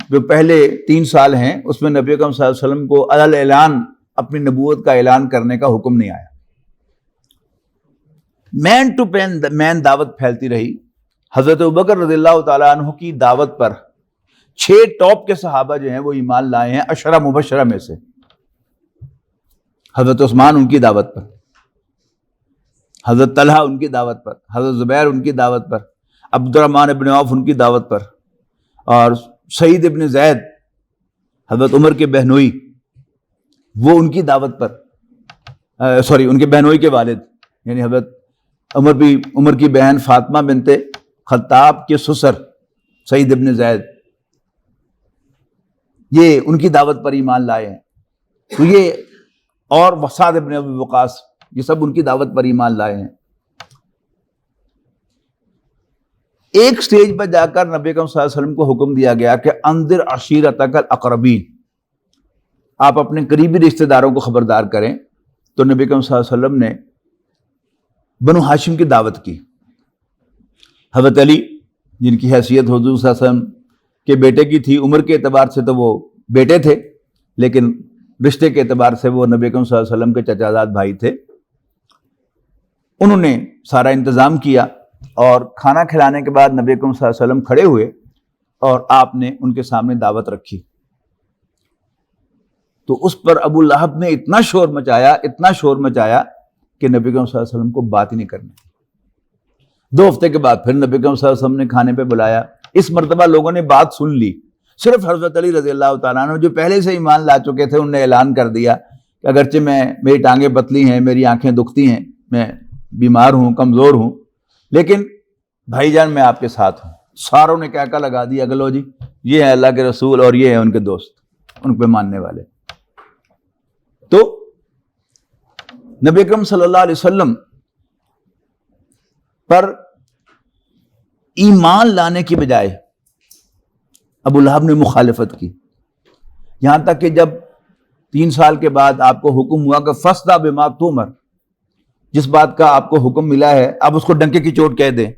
جو پہلے 3 سال ہیں اس میں نبی اکرم صلی اللہ علیہ وسلم کو علی اعلان اپنی نبوت کا اعلان کرنے کا حکم نہیں آیا، مین ٹو مین دعوت پھیلتی رہی. حضرت ابوبکر رضی اللہ تعالیٰ عنہ کی دعوت پر 6 ٹاپ کے صحابہ جو ہیں وہ ایمان لائے ہیں 10 مبشرہ میں سے. حضرت عثمان ان کی دعوت پر، حضرت طلحہ ان کی دعوت پر، حضرت زبیر ان کی دعوت پر، عبد الرحمن ابن عوف ان کی دعوت پر، اور سعید ابن زید حضرت عمر کے بہنوئی وہ ان کی دعوت پر، ان کے بہنوئی کے والد یعنی حضرت عمر کی بہن فاطمہ بنت خطاب کے سسر سعید ابن زید، یہ ان کی دعوت پر ایمان لائے ہیں. تو یہ اور سعد ابن ابی وقاص یہ سب ان کی دعوت پر ایمان لائے ہیں. ایک سٹیج پر جا کر نبی اکرم صلی اللہ علیہ وسلم کو حکم دیا گیا کہ انذر عشیرتک الاقربین، آپ اپنے قریبی رشتہ داروں کو خبردار کریں. تو نبی اکرم صلی اللہ علیہ وسلم نے بنو ہاشم کی دعوت کی. حضرت علی جن کی حیثیت حضور صلی اللہ علیہ وسلم کے بیٹے کی تھی، عمر کے اعتبار سے تو وہ بیٹے تھے لیکن رشتے کے اعتبار سے وہ نبی اکرم صلی اللہ علیہ وسلم کے چچا زاد بھائی تھے. انہوں نے سارا انتظام کیا اور کھانا کھلانے کے بعد نبی اکرم صلی اللہ علیہ وسلم کھڑے ہوئے اور آپ نے ان کے سامنے دعوت رکھی. تو اس پر ابو لہب نے اتنا شور مچایا کہ نبی اکرم صلی اللہ علیہ وسلم کو بات ہی نہیں کرنی. 2 ہفتے کے بعد پھر نبی اکرم صلی اللہ علیہ وسلم نے کھانے پہ بلایا. اس مرتبہ لوگوں نے بات سن لی. صرف حضرت علی رضی اللہ تعالیٰ عنہ جو پہلے سے ایمان لا چکے تھے، انہوں نے اعلان کر دیا کہ اگرچہ میری ٹانگیں پتلی ہیں، میری آنکھیں دکھتی ہیں، میں بیمار ہوں، کمزور ہوں، لیکن بھائی جان میں آپ کے ساتھ ہوں. ساروں نے کہا لگا دیا کہ لو جی یہ ہے اللہ کے رسول اور یہ ہے ان کے دوست، ان پہ ماننے والے. تو نبی اکرم صلی اللہ علیہ وسلم پر ایمان لانے کی بجائے ابو لہب نے مخالفت کی. یہاں تک کہ جب 3 سال کے بعد آپ کو حکم ہوا کہ فاصدع بما تؤمر، جس بات کا آپ کو حکم ملا ہے آپ اس کو ڈنکے کی چوٹ کہہ دیں،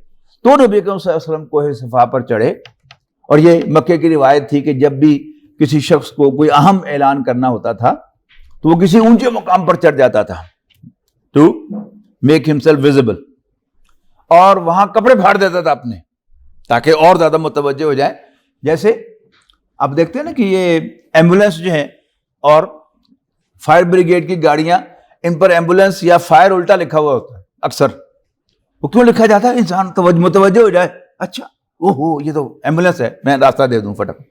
تو نبی اکرم صلی اللہ علیہ وسلم کوہ صفا پر چڑھے. اور یہ مکے کی روایت تھی کہ جب بھی کسی شخص کو کوئی اہم اعلان کرنا ہوتا تھا تو وہ کسی اونچے مقام پر چڑھ جاتا تھا ٹو میک ہمسیلف ویزیبل، اور وہاں کپڑے پھاڑ دیتا تھا اپنے تاکہ اور زیادہ متوجہ ہو جائے. جیسے آپ دیکھتے ہیں نا کہ یہ ایمبولینس جو ہیں اور فائر بریگیڈ کی گاڑیاں ان پر ایمبولینس یا فائر الٹا لکھا ہوا ہوتا ہے اکثر. وہ کیوں لکھا جاتا ہے؟ انسان متوجہ ہو جائے, اچھا اوہو یہ تو ایمبولینس ہے, میں راستہ دے دوں فٹافٹ,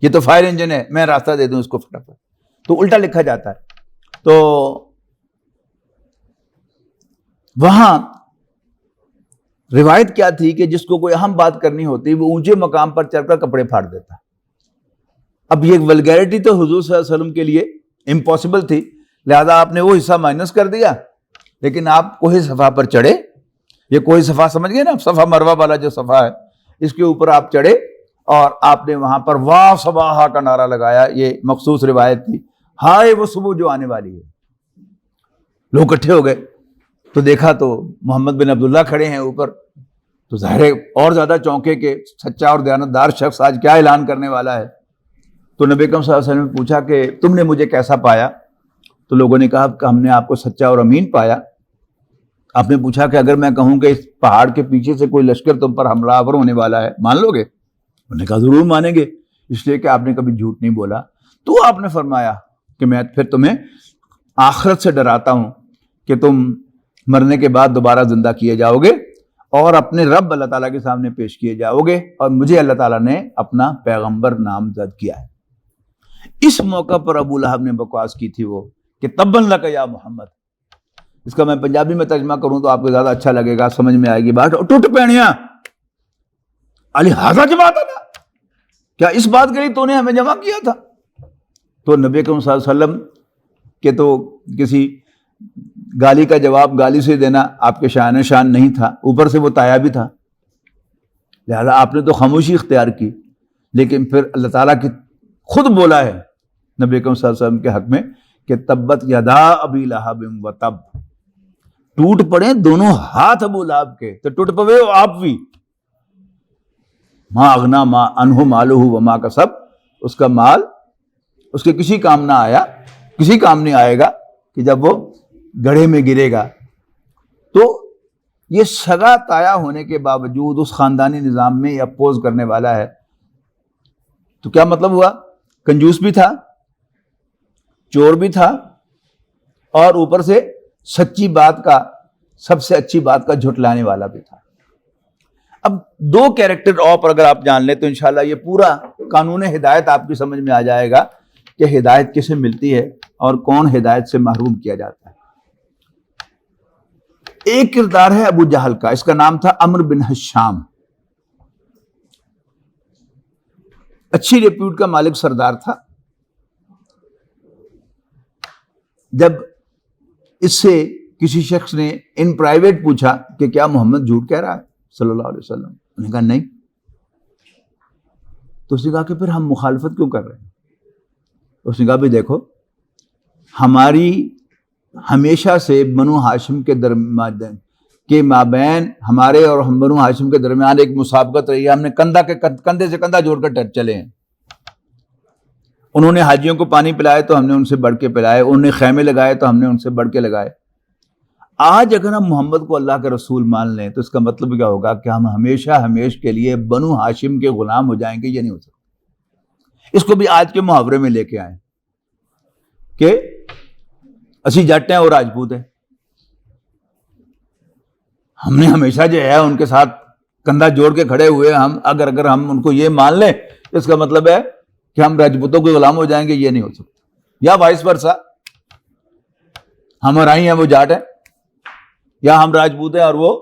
یہ تو فائر انجن ہے, میں راستہ دے دوں اس کو فٹافٹ, تو الٹا لکھا جاتا ہے. تو وہاں روایت کیا تھی کہ جس کو کوئی اہم بات کرنی ہوتی وہ اونچے مقام پر چڑھ کر کپڑے پھاڑ دیتا. اب یہ ولگیرٹی تو حضور صلی اللہ علیہ وسلم کے لیے امپاسبل تھی, لہذا آپ نے وہ حصہ مائنس کر دیا, لیکن آپ کوہ صفا پر چڑھے. یہ کوہ صفا سمجھ گئے نا, صفا مروہ والا جو صفا ہے, اس کے اوپر آپ چڑھے اور آپ نے وہاں پر واہ صباحا کا نعرہ لگایا. یہ مخصوص روایت تھی, ہائے وہ صبح جو آنے والی ہے. لوگ اکٹھے ہو گئے تو دیکھا تو محمد بن عبداللہ کھڑے ہیں اوپر, تو ظاہر ہے اور زیادہ چونکے کہ سچا اور دیانتدار شخص آج کیا اعلان کرنے والا ہے. تو نبی اکرم صلی اللہ علیہ وسلم نے پوچھا کہ تم نے مجھے کیسا پایا؟ تو لوگوں نے کہا کہ ہم نے آپ کو سچا اور امین پایا. آپ نے پوچھا کہ اگر میں کہوں کہ اس پہاڑ کے پیچھے سے کوئی لشکر تم پر حملہ آور ہونے والا ہے, مان لو گے؟ انہوں نے کہا ضرور مانیں گے, اس لیے کہ آپ نے کبھی جھوٹ نہیں بولا. تو آپ نے فرمایا کہ میں پھر تمہیں آخرت سے ڈراتا ہوں کہ تم مرنے کے بعد دوبارہ زندہ کیے جاؤ گے اور اپنے رب اللہ تعالیٰ کے سامنے پیش کیے جاؤ گے, اور مجھے اللہ تعالیٰ نے اپنا پیغمبر نامزد کیا ہے. اس موقع پر ابو لہب نے بکواس کی تھی وہ کہ تبن لک یا محمد. اس کا میں پنجابی میں ترجمہ کروں تو آپ کو زیادہ اچھا لگے گا, سمجھ میں آئے گی بات. ٹوٹ پینیاں علی حاضہ جماعت تھا, کیا اس بات کے لیے تو نے ہمیں جمع کیا تھا؟ تو نبی اکرم صلی اللہ علیہ وسلم کے تو کسی گالی کا جواب گالی سے دینا آپ کے شان شان نہیں تھا, اوپر سے وہ تایا بھی تھا, لہذا آپ نے تو خاموشی اختیار کی. لیکن پھر اللہ تعالیٰ کی خود بولا ہے نبی اکرم صلی اللہ علیہ وسلم کے حق میں کہ تبت یدا ابی لہب و تب, ٹوٹ پڑے دونوں ہاتھ ابو لہب کے تو ٹوٹ پوے آپ بھی. ما اغنا ما عنہ مالہ وما کسب, اس کا مال اس کے کسی کام نہ آیا, کسی کام نہیں آئے گا کہ جب وہ گڑھے میں گرے گا. تو یہ سگا تایا ہونے کے باوجود اس خاندانی نظام میں یہ اپوز کرنے والا ہے. تو کیا مطلب ہوا؟ کنجوس بھی تھا, چور بھی تھا, اور اوپر سے سچی بات کا, سب سے اچھی بات کا جھٹلانے والا بھی تھا. اب دو کیریکٹر اور پر اگر آپ جان لیں تو انشاءاللہ یہ پورا قانون ہدایت آپ کی سمجھ میں آ جائے گا کہ ہدایت کسے ملتی ہے اور کون ہدایت سے محروم کیا جاتا ہے. ایک کردار ہے ابو جہل کا, اس کا نام تھا عمرو بن حشام. اچھی ریپیوٹ کا مالک سردار تھا. جب اس سے کسی شخص نے ان پرائیویٹ پوچھا کہ کیا محمد جھوٹ کہہ رہا ہے صلی اللہ علیہ وسلم, انہوں نے کہا نہیں. تو اس نے کہا کہ پھر ہم مخالفت کیوں کر رہے ہیں؟ اس نے کہا بھی دیکھو, ہماری ہمیشہ سے بنو ہاشم کے مابین ہمارے اور ہم بنو ہاشم کے درمیان ایک مسابقت رہی ہے. ہم نے کندھے سے کندھا جوڑ کر چلے ہیں. انہوں نے حاجیوں کو پانی پلائے تو ہم نے ان سے بڑھ کے پلائے, انہوں نے خیمے لگائے تو ہم نے ان سے بڑھ کے لگائے. آج اگر ہم محمد کو اللہ کے رسول مان لیں تو اس کا مطلب کیا ہوگا کہ ہم ہمیشہ کے لیے بنو ہاشم کے غلام ہو جائیں گے. یہ نہیں ہو سکتا. اس کو بھی آج کے محاورے میں لے کے آئیں کہ اسی جٹ ہیں اور راجپوت ہیں. ہم نے ہمیشہ جو ہے ان کے ساتھ کندھا جوڑ کے کھڑے ہوئے. ہم اگر ہم ان کو یہ مان لیں تو اس کا مطلب ہے کہ ہم راجپوتوں کے غلام ہو جائیں گے. یہ نہیں ہو سکتا. یا وائس ورسا, ہم رائی ہیں وہ جاٹ ہیں, یا ہم راجپوت ہیں اور وہ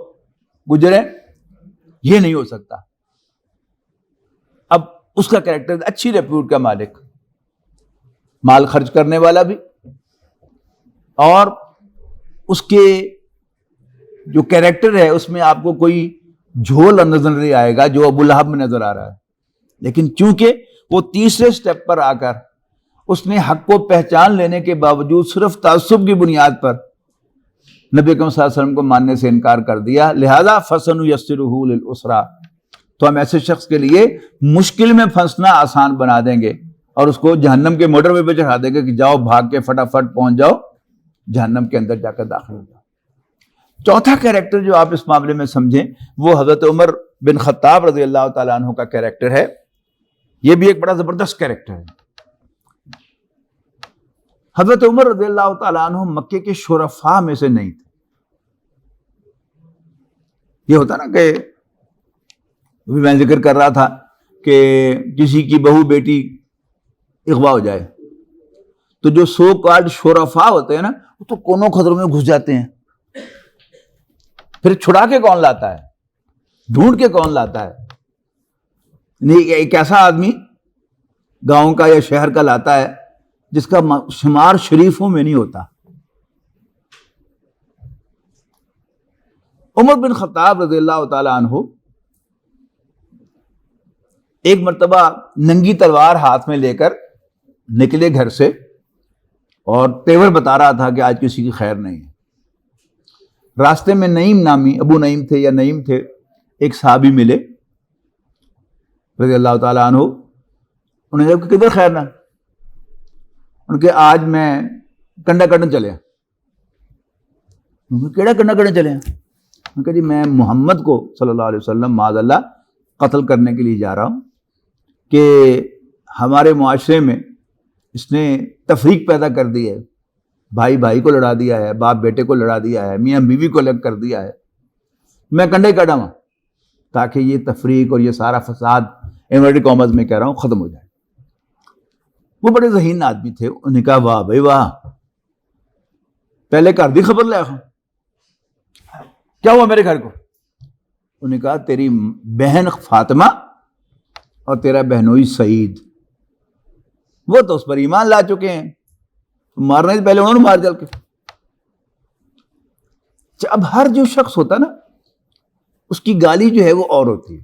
گجر ہیں. یہ نہیں ہو سکتا. اب اس کا کریکٹر اچھی ریپیوٹ کا مالک, مال خرچ کرنے والا بھی, اور اس کے جو کریکٹر ہے اس میں آپ کو کوئی جھول نظر نہیں آئے گا جو ابو لہب میں نظر آ رہا ہے. لیکن چونکہ وہ تیسرے سٹیپ پر آ کر اس نے حق کو پہچان لینے کے باوجود صرف تعصب کی بنیاد پر نبی اکرم صلی اللہ علیہ وسلم کو ماننے سے انکار کر دیا, لہذا فَسَنُيَسِّرُهُ لِلْعُسْرَىٰ, تو ہم ایسے شخص کے لیے مشکل میں پھنسنا آسان بنا دیں گے اور اس کو جہنم کے موٹر وے پہ چڑھا دیں گے کہ جاؤ بھاگ کے فٹافٹ پہنچ جاؤ جہنم کے اندر جا کر داخل ہو جاؤ. چوتھا کریکٹر جو آپ اس معاملے میں سمجھیں وہ حضرت عمر بن خطاب رضی اللہ تعالیٰ عنہ کا کریکٹر ہے. یہ بھی ایک بڑا زبردست کریکٹر ہے. حضرت عمر رضی اللہ تعالیٰ عنہ مکے کے شرفاء میں سے نہیں تھے. یہ ہوتا نا کہ میں ذکر کر رہا تھا کہ کسی کی بہو بیٹی اغوا ہو جائے تو جو سو کالڈ شرفاء ہوتے ہیں نا وہ تو کونوں خطروں میں گھس جاتے ہیں. پھر چھڑا کے کون لاتا ہے, ڈھونڈ کے کون لاتا ہے؟ نہیں, ایک ایسا آدمی گاؤں کا یا شہر کا لاتا ہے جس کا شمار شریفوں میں نہیں ہوتا. عمر بن خطاب رضی اللہ تعالیٰ عنہ ایک مرتبہ ننگی تلوار ہاتھ میں لے کر نکلے گھر سے اور تیور بتا رہا تھا کہ آج کسی کی خیر نہیں ہے. راستے میں نعیم نامی, ابو نعیم تھے یا نعیم تھے, ایک صحابی ملے رضی اللہ تعالیٰ عنہ. انہوں نے کہا کہ کدھر خیر نہ؟ ان کے آج میں کنڈا کڈن چلے. کیڑا کنڈا کڈن چلے؟ ان کہ جی میں محمد کو صلی اللہ علیہ وسلم معاذ اللہ قتل کرنے کے لیے جا رہا ہوں کہ ہمارے معاشرے میں اس نے تفریق پیدا کر دی ہے, بھائی بھائی کو لڑا دیا ہے, باپ بیٹے کو لڑا دیا ہے, میاں بیوی کو الگ کر دیا ہے. میں کنڈے کاٹا ہوں تاکہ یہ تفریق اور یہ سارا فساد انورٹڈ کامرز میں کہہ رہا ہوں ختم ہو جائے. وہ بڑے ذہین آدمی تھے. انہوں نے کہا واہ بھائی واہ, پہلے گھر دی خبر لے آؤ. کیا ہوا میرے گھر کو؟ انہوں نے کہا تیری بہن فاطمہ اور تیرا بہنوئی سعید, وہ تو اس پر ایمان لا چکے ہیں, مارنے سے پہلے انہوں نے مار ڈال کے. اب ہر جو شخص ہوتا نا اس کی گالی جو ہے وہ اور ہوتی ہے.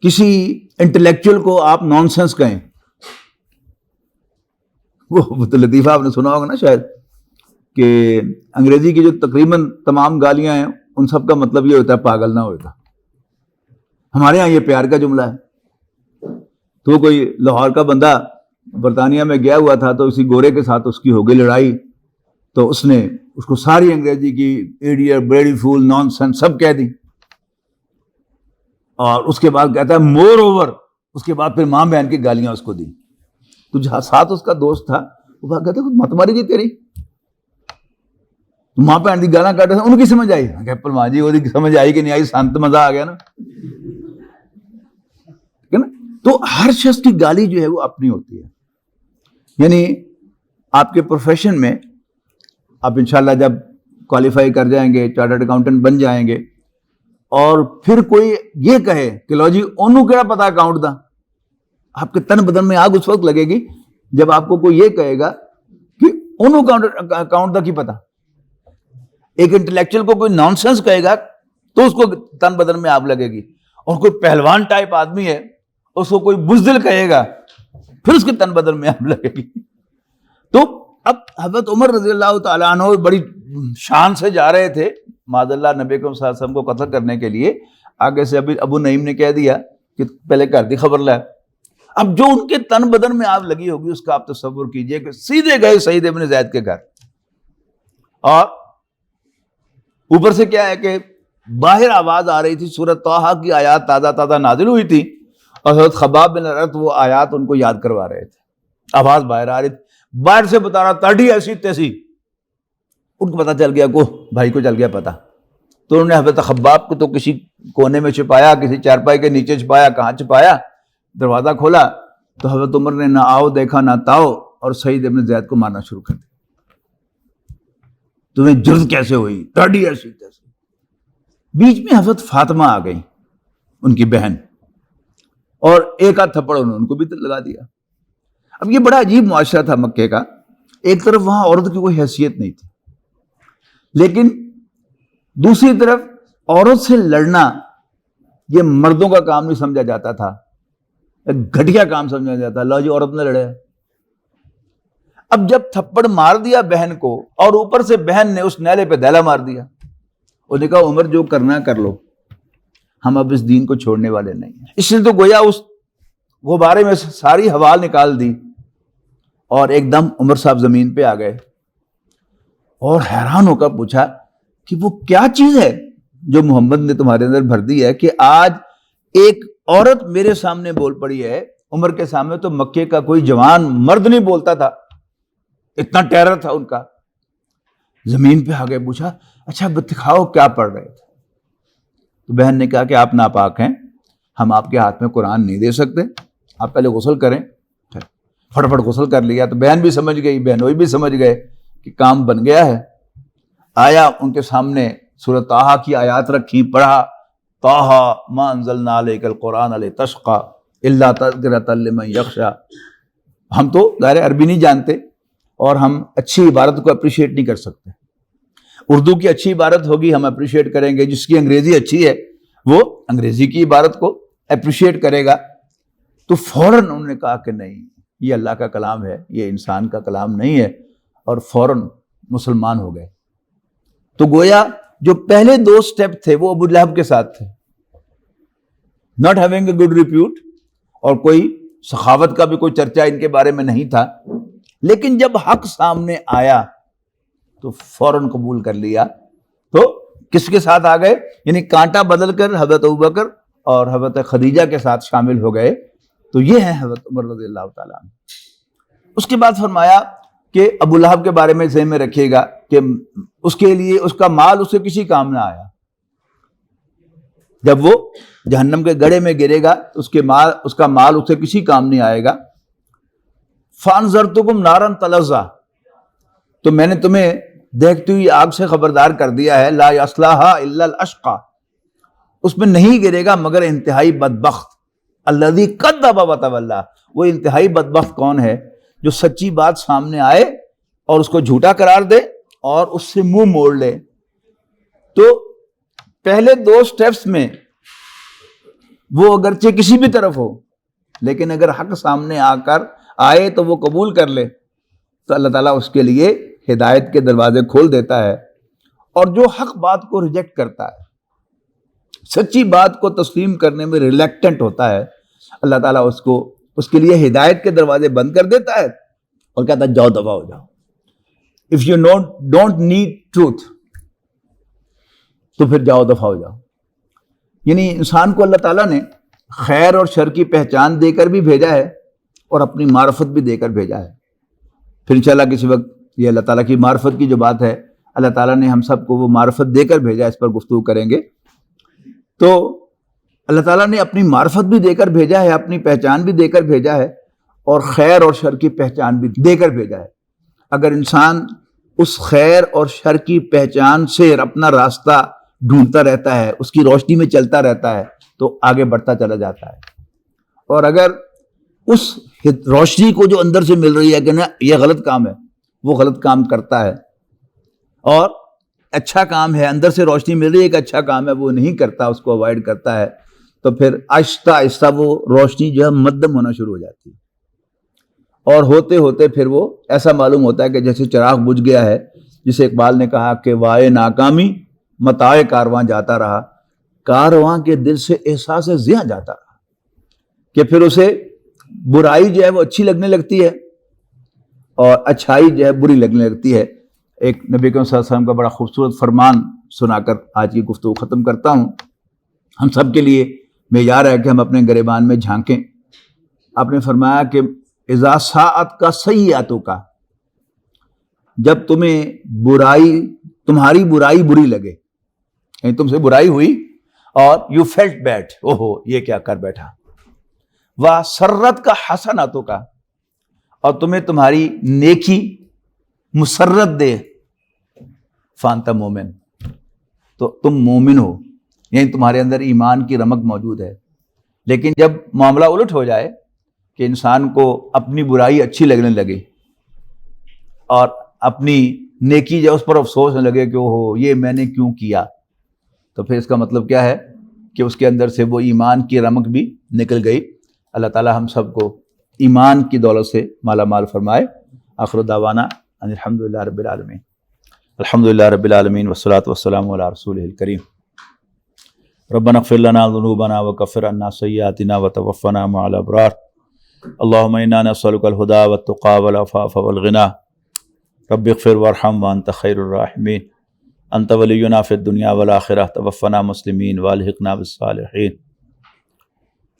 کسی انٹلیکچوئل کو آپ نان سینس کہیں, وہ تو لطیفہ آپ نے سنا ہوگا نا شاید, کہ انگریزی کی جو تقریباً تمام گالیاں ہیں ان سب کا مطلب یہ ہوتا ہے پاگل نہ ہوتا. ہمارے ہاں یہ پیار کا جملہ ہے. تو کوئی لاہور کا بندہ برطانیہ میں گیا ہوا تھا تو اسی گورے کے ساتھ اس کی ہو گئی لڑائی, تو اس نے اس کو ساری انگریزی کی ایڈیٹ, بریڈی فول, نان سینس سب کہہ دی. اور اس کے بعد کہتا ہے مور اوور, اس کے بعد پھر ماں بہن کی گالیاں اس کو دی. تو جہاں ساتھ اس کا دوست تھا وہ کہتا ہے مت ماری جی تیری, ماں بہن کی گالیاں کاٹے ان کی سمجھ آئی. ماں جی وہ سمجھ آئی کہ نہیں آئی, شانت مزہ آ گیا نا. تو ہر شخص کی گالی جو ہے وہ اپنی ہوتی ہے. یعنی آپ کے پروفیشن میں آپ انشاءاللہ جب کوالیفائی کر جائیں گے, چارٹرڈ اکاؤنٹنٹ بن جائیں گے, اور پھر کوئی یہ کہے کہ لو جی انہوں کیا پتا اکاؤنٹ دا, آپ کے تن بدن میں آگ اس وقت لگے گی جب آپ کو کوئی یہ کہے گا کہ انہوں اکاؤنٹ دا کی پتا. ایک انٹلیکچوئل کو کوئی نان سینس کہے گا تو اس کو تن بدن میں آگ لگے گی, اور کوئی پہلوان ٹائپ آدمی ہے اس کو کوئی بزدل کہے گا پھر اس کے تن بدن میں آگ لگے گی. تو اب حضرت عمر رضی اللہ تعالیٰ عنہ بڑی شان سے جا رہے تھے معاذ اللہ نبی کریم صلی اللہ علیہ وسلم کو قتل کرنے کے لیے. آگے سے ابو نعیم نے کہہ دیا کہ پہلے گھر دی خبر لائے. اب جو ان کے تن بدن میں آگ لگی ہوگی اس کا آپ تصور کیجئے کہ سیدھے گئے سعید ابن زید کے گھر, اور اوپر سے کیا ہے کہ باہر آواز آ رہی تھی, سورۃ طٰہٰ کی آیات تازہ تازہ نازل ہوئی تھی, اور حضرت خباب بن الارت وہ آیات ان کو یاد کروا رہے تھے. آواز باہر آ رہی تھی, باہر سے بتا رہا تاڑی ایسی تیسی. ان کو پتا چل گیا, کو بھائی کو چل گیا پتا. تو انہوں نے حضرت خباب کو تو کسی کونے میں چھپایا, کسی چارپائی کے نیچے چھپایا, کہاں چھپایا, دروازہ کھولا تو حضرت عمر نے نہ آؤ دیکھا نہ تاؤ, اور سعید ابن زید کو مارنا شروع کر دیا. تمہیں جرت کیسے ہوئی, تاڑی ایسی تیسی. بیچ میں حضرت فاطمہ آ گئی, ان کی بہن, اور ایک آدھ تھپڑ انہوں نے ان کو بھی لگا دیا. اب یہ بڑا عجیب معاشرہ تھا مکے کا. ایک طرف وہاں عورت کی کوئی حیثیت نہیں تھی, لیکن دوسری طرف عورت سے لڑنا یہ مردوں کا کام نہیں سمجھا جاتا تھا, گھٹیا کام سمجھا جاتا. اللہ جی عورت نے لڑے. اب جب تھپڑ مار دیا بہن کو, اور اوپر سے بہن نے اس نیلے پہ دہلا مار دیا, انہوں نے کہا عمر جو کرنا کر لو, ہم اب اس دین کو چھوڑنے والے نہیں ہیں. اس نے تو گویا اس غبارے میں ساری ہوا نکال دی, اور ایک دم عمر صاحب زمین پہ آ گئے, اور حیران ہو کر پوچھا کہ وہ کیا چیز ہے جو محمد نے تمہارے اندر بھر دی ہے کہ آج ایک عورت میرے سامنے بول پڑی ہے عمر کے سامنے تو مکے کا کوئی جوان مرد نہیں بولتا تھا، اتنا ٹیرر تھا ان کا۔ زمین پہ آ گئے، پوچھا اچھا دکھاؤ کیا پڑھ رہے تھے؟ تو بہن نے کہا کہ آپ ناپاک ہیں، ہم آپ کے ہاتھ میں قرآن نہیں دے سکتے، آپ پہلے غسل کریں۔ فٹافٹ غسل کر لیا تو بہن بھی سمجھ گئی، بہنوئی بھی سمجھ گئے کہ کام بن گیا ہے۔ آیا ان کے سامنے سورۃ طٰہٰ کی آیات رکھی، پڑھا طٰہٰ ما انزلنا علیک القرآن لتشقیٰ الا تذکرۃ لمن یخشیٰ۔ ہم تو ظاہر عربی نہیں جانتے اور ہم اچھی عبارت کو اپریشیٹ نہیں کر سکتے۔ اردو کی اچھی عبارت ہوگی ہم اپریشیٹ کریں گے، جس کی انگریزی اچھی ہے وہ انگریزی کی عبارت کو اپریشیٹ کرے گا۔ تو فوراً انہوں نے کہا کہ نہیں، یہ اللہ کا کلام ہے، یہ انسان کا کلام نہیں ہے، اور فوراً مسلمان ہو گئے۔ تو گویا جو پہلے 2 سٹیپ تھے وہ ابو لہب کے ساتھ تھے، not having a good repute, اور کوئی سخاوت کا بھی کوئی چرچا ان کے بارے میں نہیں تھا، لیکن جب حق سامنے آیا تو فوراً قبول کر لیا۔ تو کس کے ساتھ آ گئے؟ یعنی کانٹا بدل کر حضرت ابوبکر اور حضرت خدیجہ کے ساتھ شامل ہو گئے۔ تو یہ ہے حضرت عمر رضی اللہ تعالیٰ عنہ۔ اس کے بعد فرمایا کہ ابو لہب کے بارے میں ذہن میں رکھیے گا کہ اس کے لیے اس کا مال اسے کسی کام نہ آیا۔ جب وہ جہنم کے گڑھے میں گرے گا تو اس کا مال اسے کسی کام نہیں آئے گا۔ فَأَنذَرْتُكُمْ نَارًا تَلَظَّىٰ، تو میں نے تمہیں دیکھتی ہوئی آگ سے خبردار کر دیا ہے، لا يَصْلَاهَا إِلَّا الْأَشْقَى، اس میں نہیں گرے گا مگر انتہائی بدبخت، الذی کذب وتولی، وہ انتہائی بدبخت کون ہے؟ جو سچی بات سامنے آئے اور اس کو جھوٹا قرار دے اور اس سے منہ موڑ لے۔ تو پہلے 2 سٹیپس میں وہ اگرچہ کسی بھی طرف ہو، لیکن اگر حق سامنے آ کر آئے تو وہ قبول کر لے تو اللہ تعالیٰ اس کے لیے ہدایت کے دروازے کھول دیتا ہے۔ اور جو حق بات کو ریجیکٹ کرتا ہے، سچی بات کو تسلیم کرنے میں ریلیکٹنٹ ہوتا ہے، اللہ تعالیٰ اس کے لیے ہدایت کے دروازے بند کر دیتا ہے اور کہتا ہے جاؤ دفع ہو جاؤ۔ If you don't need truth, تو پھر جاؤ دفع ہو جاؤ۔ یعنی انسان کو اللہ تعالیٰ نے خیر اور شر کی پہچان دے کر بھی بھیجا ہے اور اپنی معرفت بھی دے کر بھیجا ہے۔ پھر انشاءاللہ کسی وقت یہ اللہ تعالیٰ کی معرفت کی جو بات ہے، اللہ تعالیٰ نے ہم سب کو وہ معرفت دے کر بھیجا، اس پر گفتگو کریں گے۔ تو اللہ تعالیٰ نے اپنی معرفت بھی دے کر بھیجا ہے، اپنی پہچان بھی دے کر بھیجا ہے، اور خیر اور شر کی پہچان بھی دے کر بھیجا ہے۔ اگر انسان اس خیر اور شر کی پہچان سے اپنا راستہ ڈھونڈتا رہتا ہے، اس کی روشنی میں چلتا رہتا ہے، تو آگے بڑھتا چلا جاتا ہے۔ اور اگر اس روشنی کو جو اندر سے مل رہی ہے کہ نا یہ غلط کام ہے، وہ غلط کام کرتا ہے، اور اچھا کام ہے، اندر سے روشنی مل رہی ہے کہ اچھا کام ہے، وہ نہیں کرتا، اس کو اوائڈ کرتا ہے، تو پھر آہستہ آہستہ وہ روشنی جو ہے مدھم ہونا شروع ہو جاتی ہے، اور ہوتے ہوتے پھر وہ ایسا معلوم ہوتا ہے کہ جیسے چراغ بجھ گیا ہے، جسے اقبال نے کہا کہ وائے ناکامی متاع کارواں جاتا رہا، کارواں کے دل سے احساس زیاں جاتا رہا، کہ پھر اسے برائی جو ہے وہ اچھی لگنے لگتی ہے اور اچھائی جو ہے بری لگنے لگتی ہے۔ ایک نبی کریم صلی اللہ علیہ وسلم کا بڑا خوبصورت فرمان سنا کر آج کی گفتگو ختم کرتا ہوں۔ ہم سب کے لیے معیار ہے کہ ہم اپنے گریبان میں جھانکیں۔ آپ نے فرمایا کہ اذا ساءت کا سیئاتو کا، جب تمہاری برائی بری لگے، یعنی تم سے برائی ہوئی اور یو فیلٹ بیڈ، اوہو یہ کیا کر بیٹھا، وسرت کا حسناتو کا، اور تمہیں تمہاری نیکی مسرت دے، فانت مومن، تو تم مومن ہو، یعنی تمہارے اندر ایمان کی رمق موجود ہے۔ لیکن جب معاملہ الٹ ہو جائے کہ انسان کو اپنی برائی اچھی لگنے لگے اور اپنی نیکی جو اس پر افسوس نہ لگے کہ اوہو یہ میں نے کیوں کیا، تو پھر اس کا مطلب کیا ہے کہ اس کے اندر سے وہ ایمان کی رمق بھی نکل گئی۔ اللہ تعالی ہم سب کو ایمان کی دولت سے مالا مال فرمائے۔ آخر دعوانا ان الحمدللہ رب العالمین، الحمدللہ رب العالمین والصلاة والسلام علی رسولہ الکریم۔ ربنا اغفر لنا ذنوبنا وکفر عنا سیئاتنا وتوفنا مع الابرار، اللهم انا نسألك الهدى والتقى والعفاف والغنى، رب اغفر وارحم وانت خیر الراحمین، انت ولینا فی الدنیا والآخرہ، توفنا مسلمین والحقنا بالصالحین۔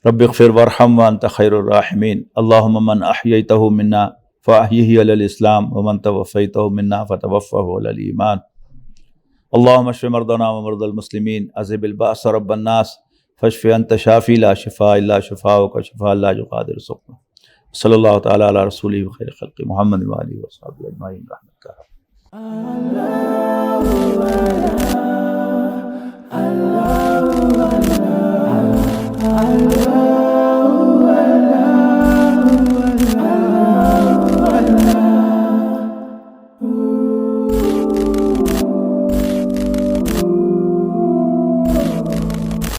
رب اغفر وارحم وانت خیر الراحمین اللہم من احییتہ منا فاحیہ علی الاسلام ومن توفیتہ منا فتوفہ علی الایمان اللہم اشف مرضانا ومرضى المسلمین اذهب البأس رب الناس فاشف انت شافی لا شفاء الا شفاؤک شفاء لا یغادر سقما صلی اللہ تعالی علی رسولہ خیر خلق محمد وآلہ وصحبہ اجمعین رحمتک